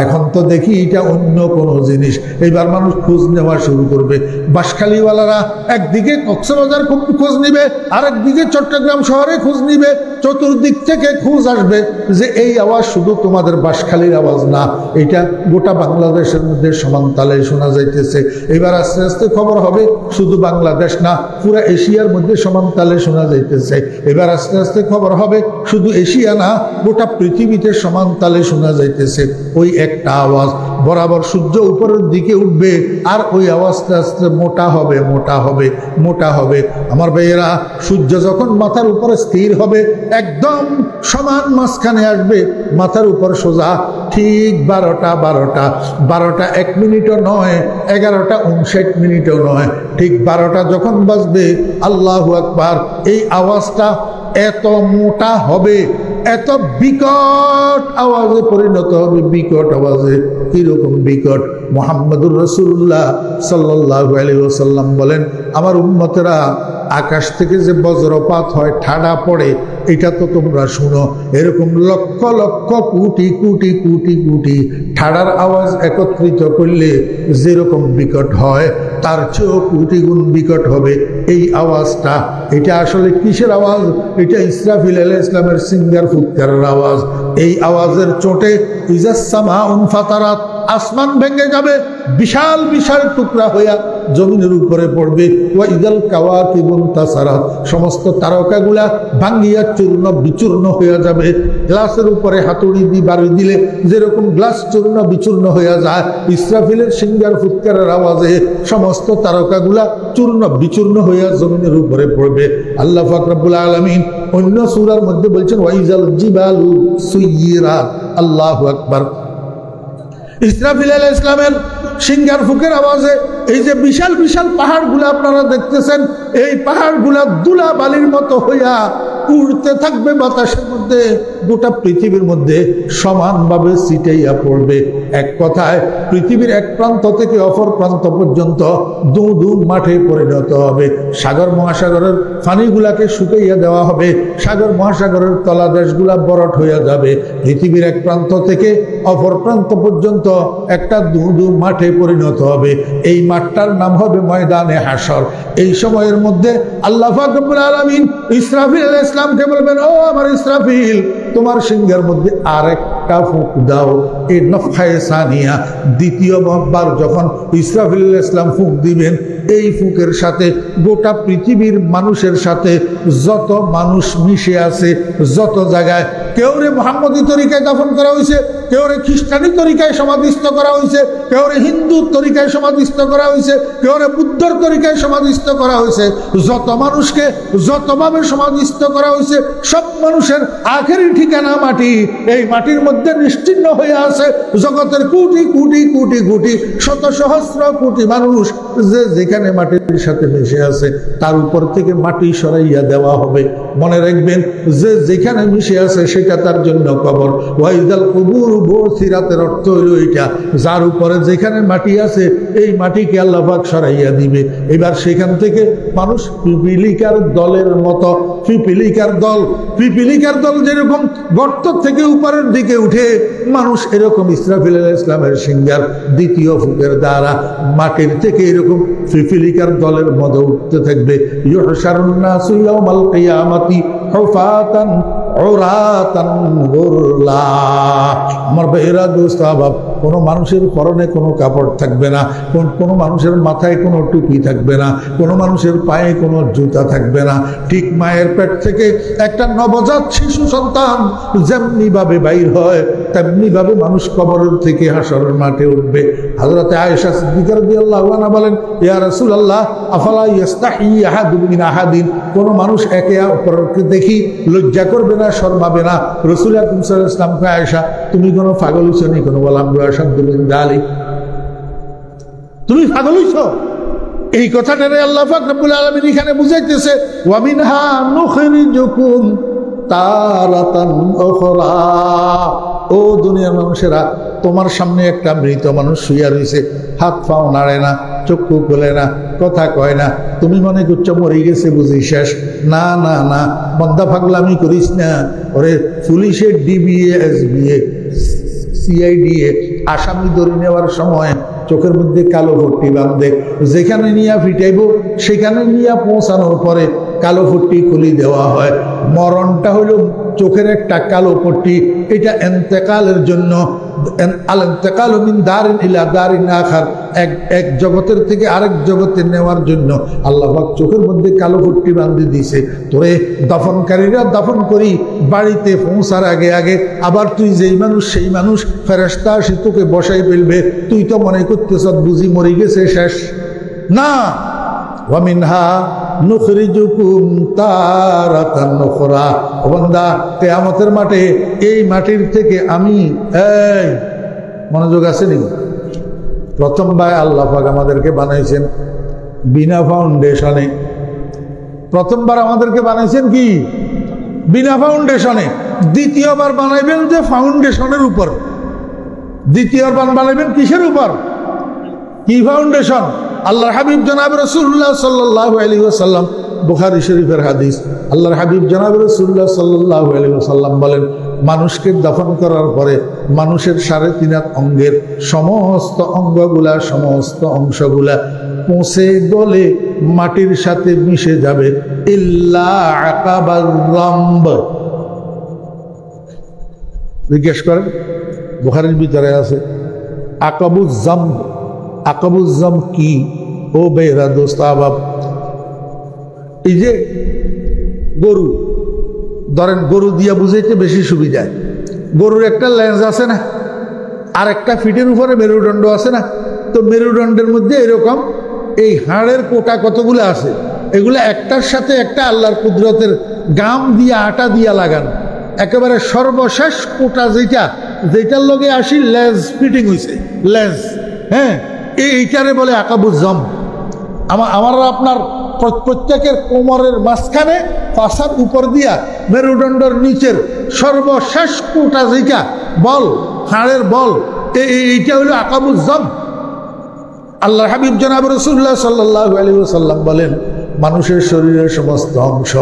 এখন তো দেখি এটা অন্য কোনো জিনিস। এইবার মানুষ খোঁজ নেওয়া শুরু করবে। বাঁশখালীওয়ালারা একদিকে কক্সবাজার খোঁজ নিবে, আরেকদিকে চট্টগ্রাম শহরে খোঁজ নিবে। চতুর্দিক থেকে খোঁজ আসবে যে এই আওয়াজ শুধু তোমাদের বাঁশখালীর আওয়াজ না, এটা গোটা বাংলাদেশের মধ্যে সমান তালে শোনা যাইতেছে। এবার আস্তে আস্তে খবর হবে শুধু বাংলাদেশ না, পুরো এশিয়ার মধ্যে সমান তালে শোনা যাইতেছে। এবার আস্তে আস্তে খবর হবে শুধু এশিয়া না, গোটা পৃথিবীতে সমান তালে শোনা যাইতেছে। ওই একটা আওয়াজ বরাবর সূর্য উপরের দিকে উঠবে, আর ওই আওয়াজটা আস্তে মোটা হবে, মোটা হবে, মোটা হবে। আমার ভাইয়েরা, সূর্য যখন মাথার উপরে স্থির হবে, একদম সমান মাঝখানে আসবে, মাথার উপর সোজা, ঠিক 12টা 1 মিনিটও নয়, 11টা 59 মিনিটও নয়, ঠিক 12টা যখন বাজবে, আল্লাহু আকবার, এই আওয়াজটা এত মোটা হবে, এত বিকট আওয়াজে পরিণত হবে। বিকট আওয়াজে। কিরকম বিকট? মুহাম্মদুর রাসূলুল্লাহ সাল্লাল্লাহু আলাইহি ওয়াসাল্লাম বলেন, আমার উম্মতেরা, আকাশ থেকে যে বজ্রপাত হয়, ঠাডা পড়ে, এটা তো তোমরা শুনো। এরকম লক্ষ লক্ষ কোটি কোটি কোটি কোটি ঠাডার আওয়াজ একত্রিত করলে যেরকম বিকট হয়, তার চেয়েও কোটি গুণ বিকট হবে এই আওয়াজটা। এটা আসলে কিসের আওয়াজ? এটা ইসরাফিল আলাইহিস সালামের সিঙ্গার ফুৎকারের আওয়াজ। এই আওয়াজের চোটে ইজাস সামাউন ফাতারাত, আসমান ভেঙে যাবে, বিশাল বিশাল টুকরা হইয়া জমিনের উপরে পড়বে। ওয়া ইদাল কাওয়াকিবুন তাসারাত, সমস্ত তারকাগুলা ভাঙ্গিয়া চূর্ণ বিচূর্ণ হইয়া যাবে। গ্লাসের উপরে হাতুড়ি দিয়ে বাড়ি দিলে যেরকম গ্লাস চূর্ণ বিচূর্ণ হইয়া যায়, ইসরাফিলের সিঙ্গার ফুৎকারের আওয়াজে সমস্ত তারকাগুলা চূর্ণ বিচূর্ণ হইয়া জমিনের উপরে পড়বে। আল্লাহ পাক রব্বুল আলামিন অন্য সূরার মধ্যে বলছেন ওয়াইজাল জিবালু সুয়িরাত। আল্লাহু আকবার। ইসরাফিল আলাইহিস সালামের সিঙ্গার ফুকের আওয়াজে এই যে বিশাল বিশাল পাহাড়গুলো আপনারা দেখতেছেন, এই পাহাড়গুলা দুলা বালির মতো হইয়া উড়তে থাকবে বাতাসের মধ্যে, গোটা পৃথিবীর মধ্যে সমানভাবে ছিটাইয়া পড়বে। এক কথায় পৃথিবীর এক প্রান্ত থেকে অপর প্রান্ত পর্যন্ত দু মাঠে পরিণত হবে। সাগর মহাসাগরের পানিগুলাকে শুকাইয়া দেওয়া হবে, সাগর মহাসাগরের তলাদেশগুলা বরট হইয়া যাবে। পৃথিবীর এক প্রান্ত থেকে অপর প্রান্ত পর্যন্ত একটা দু মাঠে পরিণত হবে। এই মাঠটার নাম হবে ময়দানে হাসর। এই সময়ের মধ্যে আল্লাহ পাক রব্বুল আলামিন ইসরাফিল আলাইহিস সালামকে বলবেন, ও আমার ইসরাফিল, তোমার সিংহের মধ্যে আরেকটা ফুঁক দাও। এই নফখায়ে সানিয়া, দ্বিতীয়বার যখন ইসরাফিল আলাইহিস সালাম ফুঁক দিবেন, এই ফুঁকের সাথে গোটা পৃথিবীর মানুষের সাথে যত মানুষ মিশে আছে, যত জায়গায় কেউ রে মুহাম্মদী তরিকায় দাফন করা হয়েছে, কেউ রে খ্রিস্টানি তরিকায় সমাধিস্থ করা হয়েছে, কেউ রে হিন্দু তরিকায় সমাধিস্থ করা হয়েছে, কেউ রে বুদ্ধর তরিকায় সমাধিস্থ করা হয়েছে, যত মানুষকে যতভাবে সমাধিস্থ করা হয়েছে, সব মানুষের আখেরি ঠিকানা মাটি। এই মাটির মধ্যে নিশ্চিহ্ন হয়ে আছে জগতের কোটি কোটি কোটি কোটি শত সহস্র কোটি মানুষ, যে যেখানে মাটির সাথে মিশে আছে তার উপর থেকে মাটি সরাইয়া দেওয়া হবে। মনে রাখবেন, যে যেখানে মিশে আছে সেটা তার জন্য কবর। ওয়াইদাল কুবুর বুসিরাতের অর্থ হইল এইটা, যার উপরে যেখানে মাটি আছে এই মাটিকে আল্লাহ পাক সরাইয়া দিবে। এবার সেখান থেকে মানুষ পিপিলিকার দলের মতো, পিপিলিকার দল যেরকম গর্ত থেকে উপরের দিকে উঠে, মানুষ এরকম ইসরাফিল আলাইহিস সালামের সিংহার দ্বিতীয় ফুকের দ্বারা মাটির থেকে এরকম পিপিলিকার দলের মধ্যে উঠতে থাকবে। ইউহশারুন নাসু ইয়াউমাল কিয়ামাতি হুফাতান উরাতান গুরলা। আমার ভাইয়েরা, দোস্ত আহবাব, কোনো মানুষের পরনে কোনো কাপড় থাকবে না, কোনো মানুষের মাথায় কোনো টুপি থাকবে না, কোনো মানুষের পায়ে কোনো জুতা থাকবে না। ঠিক মায়ের পেট থেকে একটা নবজাত শিশু সন্তান যেমনি ভাবে বাইর হয়, তেমনি ভাবে মানুষ কবরের থেকে হাসরের মাঠে উঠবে। হযরত আয়েশা সিদ্দিকা রাদিয়াল্লাহু আনহা বলেন, ইয়া রাসূলুল্লাহ, আফালা ইস্তাহি আহাদুম মিন আহাদিন, কোনো মানুষ একে অপরকে দেখি লজ্জা করবে না, শরমাবে না? রাসূল আকরাম সাল্লাল্লাহু আলাইহি ওয়াসাল্লাম কে, আয়েশা তুমি কোনো পাগল হইছো নি? কোনো বললাম তুমি পাগল হইছো? এই কথাটারে আল্লাহ পাক রব্বুল আলামিন এখানে বুঝাইতেছে, ওয়া মিনহা নুখরিজুকুম তারাতান উখরা। ও দুনিয়ার মানুষেরা, তোমার সামনে একটা মৃত মানুষ শুইয়া রয়েছে, হাত পাও নাড়ে না, চক্ষু খোলে না, কথা কয় না, তুমি মনে করছো মরে গেছে বুঝি, শেষ। না না না, বন্দা পাগলামি করিস না। ওরে পুলিশের ডিবিএ, এসবিএ, সিআইডিএ আসামি ধরে নেওয়ার সময় চোখের মধ্যে কালো পট্টি বাঁধে, যেখানে নিয়ে ফিটাইব সেখানে নিয়ে পৌঁছানোর পরে কালো পট্টি খুলি দেওয়া হয়। মরণটা হইল চোখের একটা কালো পট্টি, এটা এন্তেকালের জন্য, আল ইন্তেকাল মিন দারিন ইলা দারিন আখার, এক জগতের থেকে আরেক জগতে নেওয়ার জন্য আল্লাহ পাক চোখের মধ্যে কালো পট্টি বাঁধে দিয়েছে। তোরে দফনকারীরা দফন করি বাড়িতে পৌঁছার আগে আগে আবার তুই যেই মানুষ সেই মানুষ, ফেরেশতা সে তোকে বসাই ফেলবে, তুই তো মনে করতেছ বুঝি মরে গেছে, শেষ। না, ওয়া মিনহা নুখরিজুকুম তারাতান উখরা। ও বান্দা, কিয়ামতের মাঠে এই মাটির থেকে আমি, এই মনোযোগ আছে নি, প্রথমবার আল্লাহ পাক আমাদেরকে বানাইছেন বিনা ফাউন্ডেশনে। প্রথমবার আমাদেরকে বানাইছেন কি? বিনা ফাউন্ডেশনে। দ্বিতীয়বার বানাইবেন যে ফাউন্ডেশনের উপর। দ্বিতীয়বার বানাইবেন কিসের উপর? কি ফাউন্ডেশন? আল্লাহর হাবিব জনাব রাসূলুল্লাহ সাল্লাল্লাহু আলাইহি ওয়াসাল্লাম, বুখারী শরীফের হাদিস, আল্লাহর হাবিব জনাব রাসূলুল্লাহ সাল্লাল্লাহু আলাইহি ওয়াসাল্লাম বলেন, মানুষকে দাফন করার পরে মানুষের 3.5 অঙ্গের সমস্ত অঙ্গগুলা, সমস্ত অংশগুলা পৌঁছে গলে মাটির সাথে মিশে যাবে, ইল্লা আকাবাল যামব। জিজ্ঞেস করেন, বুখারীর ভিতরে আছে আকাবুজ যামব। আকাবুজ যামব কি? ও বেরা দোস্ত আহবাব, এই যে গরু, ধরেন গরু দিয়া বুঝাইতে বেশি সুবিধায়, গরুর একটা লেন্স আছে না, আর একটা ফিটের উপরে মেরুদণ্ড আছে না, তো মেরুদণ্ডের মধ্যে এরকম এই হাড়ের কোটা কতগুলো আছে, এগুলো একটার সাথে একটা আল্লাহর কুদরতের গাম দিয়া, আটা দিয়া লাগানো। একেবারে সর্বশেষ কোটা যেটার লগে আসি লেজ ফিটিং হয়েছে, লেজ, হ্যাঁ, এইটারে বলে আকাবুজ্জম। আমার আপনার প্রত্যেকের কোমরের মাঝখানে পাশার উপর দিয়া মেরুদণ্ডের নিচের সর্বশেষ কোটা যেটা বল, হাড়ের বল, এইটা হলো আকাবুজ্জম। আল্লাহ হাবিব জনাব রাসূলুল্লাহ সাল্লাল্লাহু আলাইহি ওয়াসাল্লাম বলেন, মানুষের শরীরের সমস্ত অংশ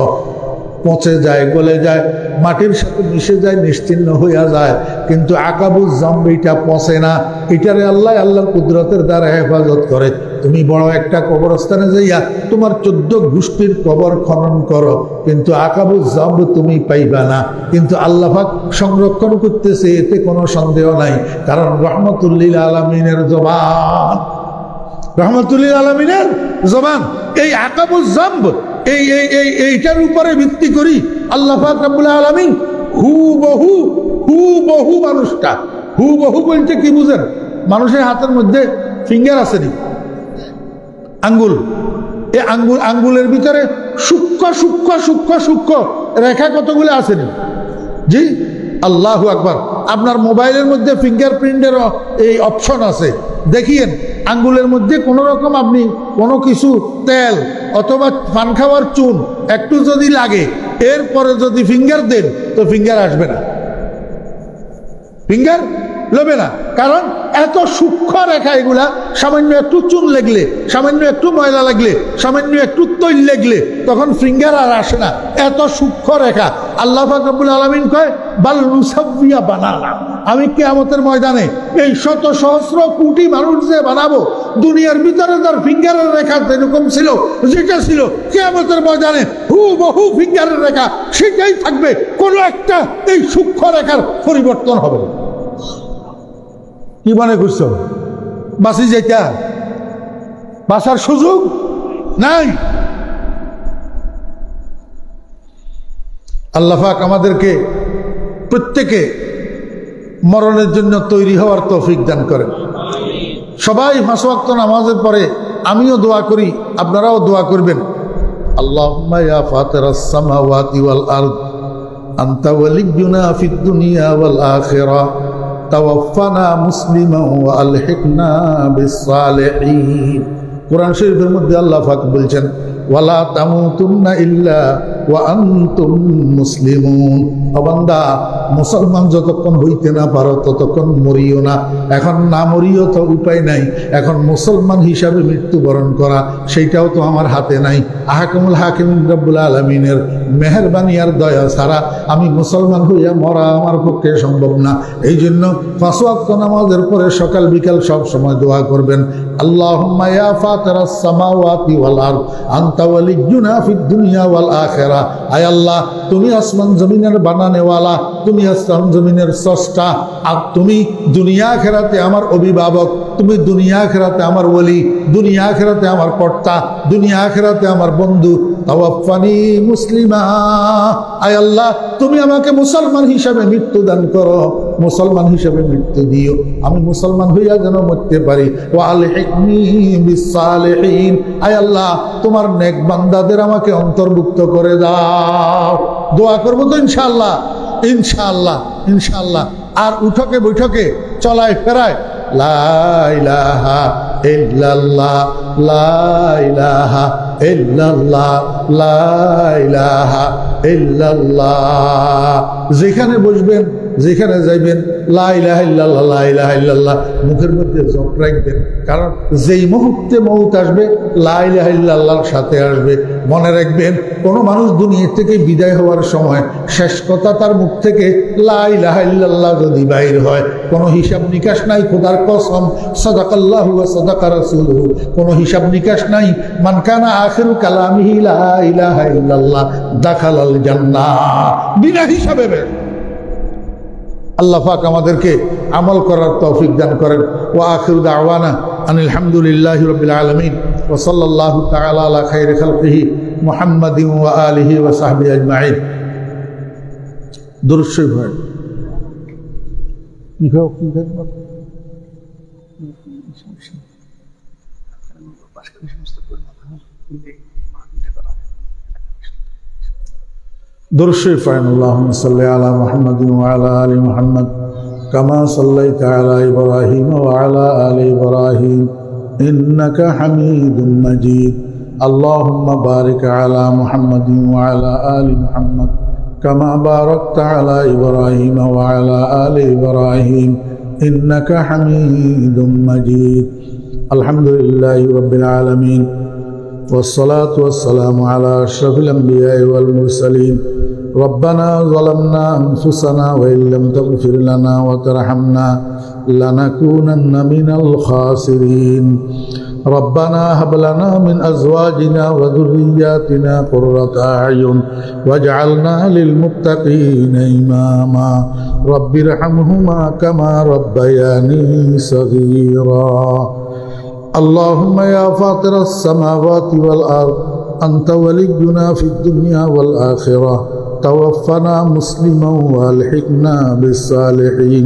পচে যায়, গলে যায়, মাটির সাথে মিশে যায়, নিশ্চিহ্ন হইয়া যায়, কিন্তু আকাবুজ্জম এটা পচে না। এটারে আল্লাহর কুদরতের দ্বারা হেফাজত করে। তুমি বড় একটা কবরস্থানে যাইয়া তোমার 14 গোষ্ঠীর কবর খনন করো, কিন্তু আকাবুজ্জম তুমি পাইবা না। কিন্তু আল্লাহ পাক সংরক্ষণ করতেছে, এতে কোনো সন্দেহ নাই। কারণ রহমতুল লিল আলামিনের জবান, রহমতুল লিল আলামিনের জবান এই আকাবুজ্জম এইটার উপরে ভিত্তি করি আল্লাহ পাক রব্বুল আলামিন হুবহু মানুষটা, হুবহু বলতে কি বুঝেন? মানুষের হাতের মধ্যে ফিঙ্গার আছে নি, আঙ্গুল, এই আঙ্গুলের ভিতরে সূক্ষ্ম সূক্ষ্ম সূক্ষ্ম সূক্ষ্ম রেখা কতগুলো আছে নি? জি, আল্লাহু আকবার। আপনার মোবাইলের মধ্যে ফিঙ্গারপ্রিন্টের এই অপশন আছে, দেখিয়েন আঙ্গুলের মধ্যে কোনো রকম আপনি কোনো কিছু তেল অথবা পান খাওয়ার চুন একটু যদি লাগে, এরপরে যদি ফিঙ্গার দেন তো ফিঙ্গার আসবে না, ফিঙ্গার লবে না। কারণ এত সূক্ষ্ম রেখা এগুলা। সামান্য একটু চুন লাগলে, সামান্য একটু ময়লা লাগলে, সামান্য একটু তৈল লাগলে তখন ফিঙ্গার আর আসে না, এত সূক্ষ্ম রেখা। আল্লাহ পাক রব্বুল আলামিন কয় বাল নুসাব্বিয়া বানানা, আমি কিয়ামতের ময়দানে এই শত সহস্র কোটি মানুষ যে বানাবো, দুনিয়ার ভিতরে তার ফিঙ্গারের রেখা যেরকম ছিল, যেটা ছিল কিয়ামতের ময়দানে হুবহু ফিঙ্গারের রেখা সেটাই থাকবে, কোনো একটা এই সূক্ষ্ম রেখার পরিবর্তন হবে না। কি মনে করছো বাঁচি যেটা বাঁচার সুযোগ নাই? আল্লাহ পাক আমাদেরকে প্রত্যেকে মরণের জন্য তৈরি হওয়ার তৌফিক দান করেন। সবাই 5 ওয়াক্ত নামাজের পরে আমিও দোয়া করি, আপনারাও দোয়া করবেন। আল্লাহুম্মা ইয়া ফাতিরাস সামাওয়াতি ওয়াল আরদ আনতা ওয়ালিয়্যুনা ফিদ দুনিয়া ওয়াল আখিরাহ তাওয়াফানা মুসলিমান ওয়া আলহিকনা বিস-সালিহিন। কোরআন শরীফের মধ্যে আল্লাহ পাক বলছেন, ওয়ালা তামুতুন্না ইল্লা ওয়া আনতুম মুসলিমুন। ও বান্দা, মুসলমান যতক্ষণ হইতে না পারো ততক্ষণ মরিও না। এখন না মরিও তো উপায় নাই, এখন মুসলমান হিসাবে মৃত্যুবরণ করা সেইটাও তো আমার হাতে নাই। আহকামুল হাকিমিন রব্বুল আলামিনের মেহেরবানি আর দয়া ছাড়া আমি মুসলমান হইয়া মরা আমার পক্ষে সম্ভব না। এই জন্য 5 ওয়াক্ত নামাজের পরে সকাল বিকাল সব সময় দোয়া করবেন, আল্লাহুম্মা ইয়া ফাতিরাস সামাওয়াতি ওয়াল আরদ আনতা ওয়ালিয়্যুনা ফিদ দুনিয়া ওয়াল আখিরাহ। আয় আল্লাহ, তুমি আসমান জমিনের বানানেওয়ালা, তুমি আসমান জমিনের স্রষ্টা, আর তুমি দুনিয়া আখিরাতে আমার অভিভাবক, তুমি দুনিয়া আখিরাতে আমার ওলি, দুনিয়া আখিরাতে আমার কর্তা, দুনিয়া আখিরাতে আমার বন্ধু। তাওয়াফানি মুসলিমা, আয় আল্লাহ তুমি আমাকে মুসলমান হিসাবে মৃত্যু দান করো, মুসলমান হিসাবে মৃত্যু দিও, আমি মুসলমান হইয়া যেন মরতে পারি। ওয়া আলহিকনি বিস-সালিহিন, আয় আল্লাহ তোমার নেক বান্দাদের আমাকে অন্তর্ভুক্ত করে দাও। দোয়া করবো তো ইনশাআল্লাহ, ইনশাআল্লাহ, ইনশাআল্লাহ। আর উঠকে বৈঠকে চলায় ফেরায় লা ইলাহা ইল্লাল্লাহ, লা ইলাহা ইল্লাল্লাহ, লা ইলাহা ইল্লাল্লাহ। যেখানে বসবেন, যেখানে যাইবেন লা ইলাহা ইল্লাল্লাহ, লা ইলাহা ইল্লাল্লাহ মুখের মধ্যে জপ রাখবেন। কারণ যেই মুহূর্তে মউত আসবে লা ইলাহা ইল্লাল্লাহর সাথে আসবে। মনে রাখবেন, কোনো মানুষ দুনিয়া থেকে বিদায় হওয়ার সময় শেষ কথা তার মুখ থেকে লা ইলাহা ইল্লাল্লাহ যদি বাইর হয়, কোনো হিসাব নিকাশ নাই। খোদার কসম, সাদাকাল্লাহু ওয়া সাদাকা রাসূলুহু, কোনো হিসাব নিকাশ নাই। মান কানা আখিরু কালামিহি লা ইলাহা ইল্লাল্লাহ দাখালাল জান্নাহ, বিনা হিসাবে। আল্লাহ পাক আমাদেরকে আমল করার তৌফিক দান করেন। ওয়া আখিরু দাওয়ানা আনিল হামদুলিল্লাহি রাব্বিল আলামিন ওয়া সাল্লাল্লাহু তাআলা আলা খায়রি খালকিহি মুহাম্মাদিন ওয়া আলিহি ওয়া সাহবিহি আজমাইন। দুরূদ শরীফ পড়েন। দুরূদ শরীফ পড়েন। আল্লাহুম্মা সাল্লি আলা মুহাম্মাদিন ওয়া আলা আলি মুহাম্মাদ কামা সাল্লাইতা আলা ইব্রাহিম ওয়া আলা আলি ইব্রাহিম إنك حميد مجيد اللهم بارك على محمد وعلى آل محمد كما باركت على إبراهيم وعلى آل إبراهيم إنك حميد مجيد الحمد لله رب العالمين والصلاة والسلام على أشرف الأنبياء والمرسلين ربنا ظلمنا أنفسنا وإن لم تغفر لنا وترحمنا لنكونن من الخاسرين ربنا هب لنا من أزواجنا وذرياتنا قرة أعين واجعلنا للمتقين إماما رب ارحمهما كما ربياني صغيرا اللهم يا فاطر السماوات والأرض أنت ولينا في الدنيا والآخرة توفنا مسلما والحقنا بالصالحين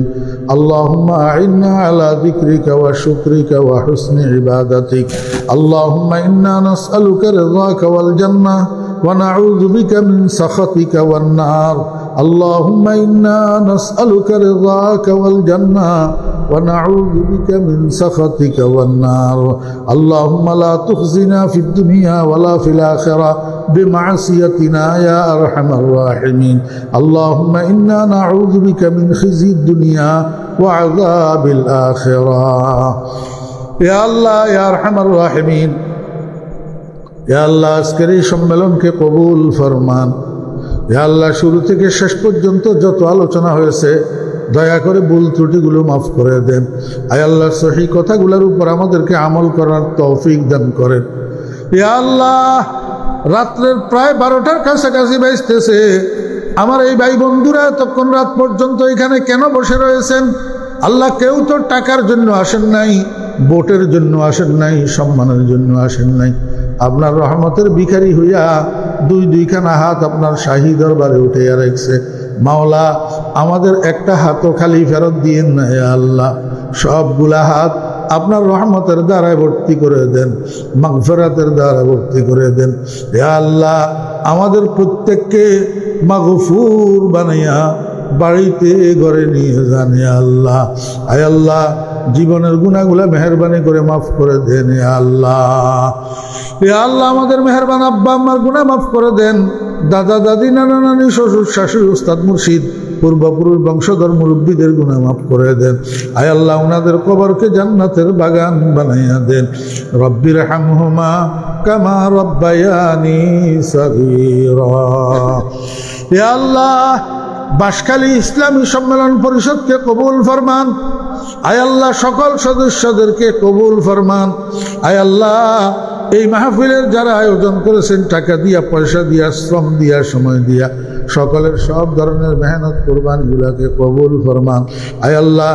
اللهم أعنا على ذكرك وشكرك وحسن عبادتك اللهم إنا نسألك رضاك والجنة ونعوذ بك من سخطك والنار اللهم إنا نسألك رضاك والجنة ونعوذ بك من سخطك والنار اللهم لا تخزنا في الدنيا ولا في الآخرة بمعصيتنا يا أرحم الراحمين اللهم إنا نعوذ بك من خزي الدنيا وعذاب الآخرة يا الله يا أرحم الراحمين يا الله আজকের সম্মেলনকে কবুল ফরমান ইয়া আল্লাহ শুরু থেকে শেষ পর্যন্ত যত আলোচনা হয়েছে দয়া করে ভুল ত্রুটিগুলো মাফ করে দেন আয় আল্লাহ সহি কথাগুলোর উপর আমাদেরকে আমল করার তৌফিক দান করেন ইয়া আল্লাহ রাত্রের প্রায় 12টার কাছাকাছি বাজতেছে আমার এই ভাই বন্ধুরা তখন রাত পর্যন্ত এখানে কেন বসে রয়েছেন আল্লাহ কেউ তো টাকার জন্য আসেন নাই ভোটের জন্য আসেন নাই সম্মানের জন্য আসেন নাই আপনার রহমতের ভিখারি হইয়া দুইখানা হাত আপনার শাহী দরবারে উঠে রাখছে মাওলা আমাদের একটা হাতও খালি ফেরত দিয়েন না হে আল্লাহ সবগুলা হাত আপনার রহমতের দ্বারায় ভর্তি করে দেন মাগফিরাতের দ্বারা ভর্তি করে দেন হে আল্লাহ আমাদের প্রত্যেককে মাগফুর বানাইয়া বাড়িতে ঘরে নিয়ে যান হে আল্লাহ আয় আল্লাহ জীবনের গুনাহগুলা মেহেরবানি করে মাফ করে দেন হে আল্লাহ হে আল্লাহ আমাদের মেহেরবান আব্বা আম্মার গুনাহ মাফ করে দেন দাদা দাদি নানা নানি শ্বশুর শাশুড়ি উস্তাদ মুর্শিদ পূর্বপুরুষ বংশধর মুরব্বীদের গুনাহ মাফ করে দেন আয় আল্লাহ ওনাদের কবরকে জান্নাতের বাগান বানাইয়া দেন রব্বির হামহুমা কামা রব্বায়ানি সগীরা হে আল্লাহ বাঁশখালী ইসলামী সম্মেলন পরিষদকে কবুল ফরমান আয় আল্লাহ সকল সদস্যদেরকে কবুল ফরমান আয় আল্লাহ এই মাহফিলের যারা আয়োজন করেছেন টাকা দিয়া পয়সা দিয়া শ্রম দিয়া সময় দিয়া সকলের সব ধরনের মেহনত কোরবানিগুলোকে কবুল ফরমান আয় আল্লাহ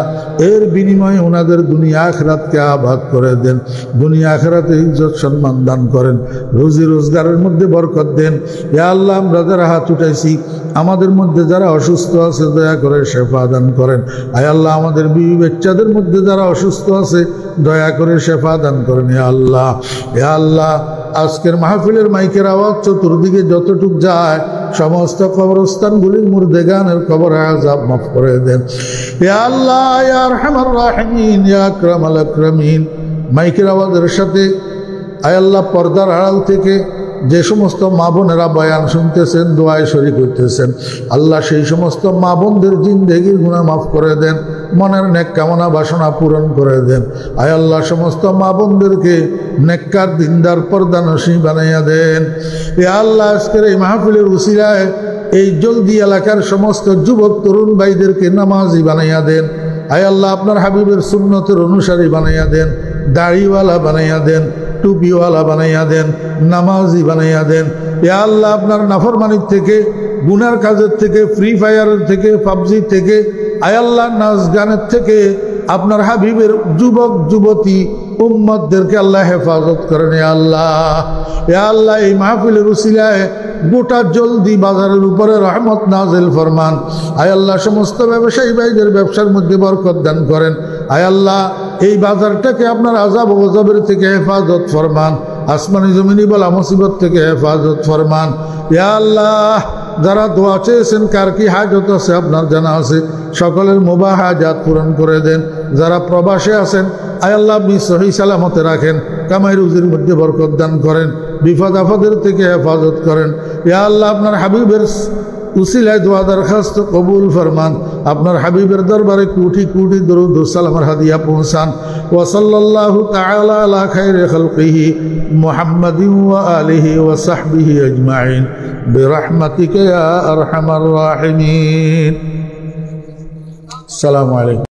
এর বিনিময়ে ওনাদের দুনিয়া আখিরাতকে আবাদ করে দেন দুনিয়া আখিরাতে ইজ্জত সম্মান দান করেন রুজি রোজগারের মধ্যে বরকত দেন ইয়া আল্লাহ আমরা যারা হাত উঠাইছি আমাদের মধ্যে যারা অসুস্থ আছে দয়া করে শেফা দান করেন আয় আল্লাহ আমাদের বিবি বাচ্চাদের মধ্যে যারা অসুস্থ আছে দয়া করে শেফা দান করেন ইয়া আল্লাহ ইয়া আল্লাহ আজকের মাহফিলের মাইকের আওয়াজ চতুর্দিকে যতটুক যায় সমস্ত কবরস্থানগুলির মুর্দেগানের কবর আযাব মাফ করে দেন ইয়া আল্লাহ ইয়া আরহামার রাহিমিন ইয়া আকরামাল আকরামিন মাইকের আওয়াজের সাথে আয় আল্লাহ পর্দার আড়াল থেকে যে সমস্ত মা বোনেরা বয়ান শুনতেছেন দোয়ায় শরীক হইতেছেন আল্লাহ সেই সমস্ত মা বোনদের জিন্দেগির গুনাহ মাফ করে দেন মনের নেক কামনা বাসনা পূরণ করে দেন আয় আল্লাহ সমস্ত মা বোনদেরকে নেককার দিনদার পর্দানসী বানাইয়া দেন এ আল্লাহ আজকের এই মাহফিলের উসিলায় এই জলদি এলাকার সমস্ত যুবক তরুণ ভাইদেরকে নামাজি বানাইয়া দেন আয় আল্লাহ আপনার হাবিবের সুন্নতের অনুসারী বানাইয়া দেন দাড়িওয়ালা বানাইয়া দেন টুপিওয়ালা বানাইয়া দেন নামাজি বানাইয়া দেন ইয়া আল্লাহ আপনার নাফরমানির থেকে গুনার কাজের থেকে ফ্রি ফায়ারের থেকে পাবজি থেকে আয় আল্লাহ নাচ গানের থেকে আপনার হাবিবের যুবক যুবতী উম্মতদেরকে আল্লাহ হেফাজত করেন ইয়া আল্লাহ এই মাহফিলের উসিলায় গোটা জলদি বাজারের উপরে রহমত নাজিল ফরমান আয় আল্লাহ সমস্ত ব্যবসায়ী ভাইদের ব্যবসার মধ্যে বরকত দান করেন আয় আল্লাহ এই বাজারটাকে আপনার আযাব ও গজবের থেকে হেফাজত ফরমান আসমানি জমিনি বলা মুসিবত থেকে হেফাজত ফরমান ইয়া আল্লাহ যারা দোয়া চেয়েছেন কার কি হাজত আছে আপনার জানা আছে সকলের মুবাহ হাজাত পূরণ করে দেন যারা প্রবাসে আছেন আয় আল্লাহ আপনি সহি সালামতে রাখেন, কামাই রুজির মধ্যে বরকত দান করেন, বিপদ আপদের থেকে হেফাজত করেন। ইয়া আল্লাহ আপনার হাবিবের উসিলায় দোয়া দরখাস্ত কবুল ফরমান, আপনার হাবিবের দরবারে কোটি কোটি দরুদ ও সালামের হাদিয়া পৌঁছান। ওয়া সাল্লাল্লাহু তাআলা আলা খায়রি খালকিহি মুহাম্মাদিন ওয়া আলিহি ওয়া সাহবিহি আজমাইন বিরহমাতিকা ইয়া আরহামার রাহিমিন। আসসালামু আলাইকুম।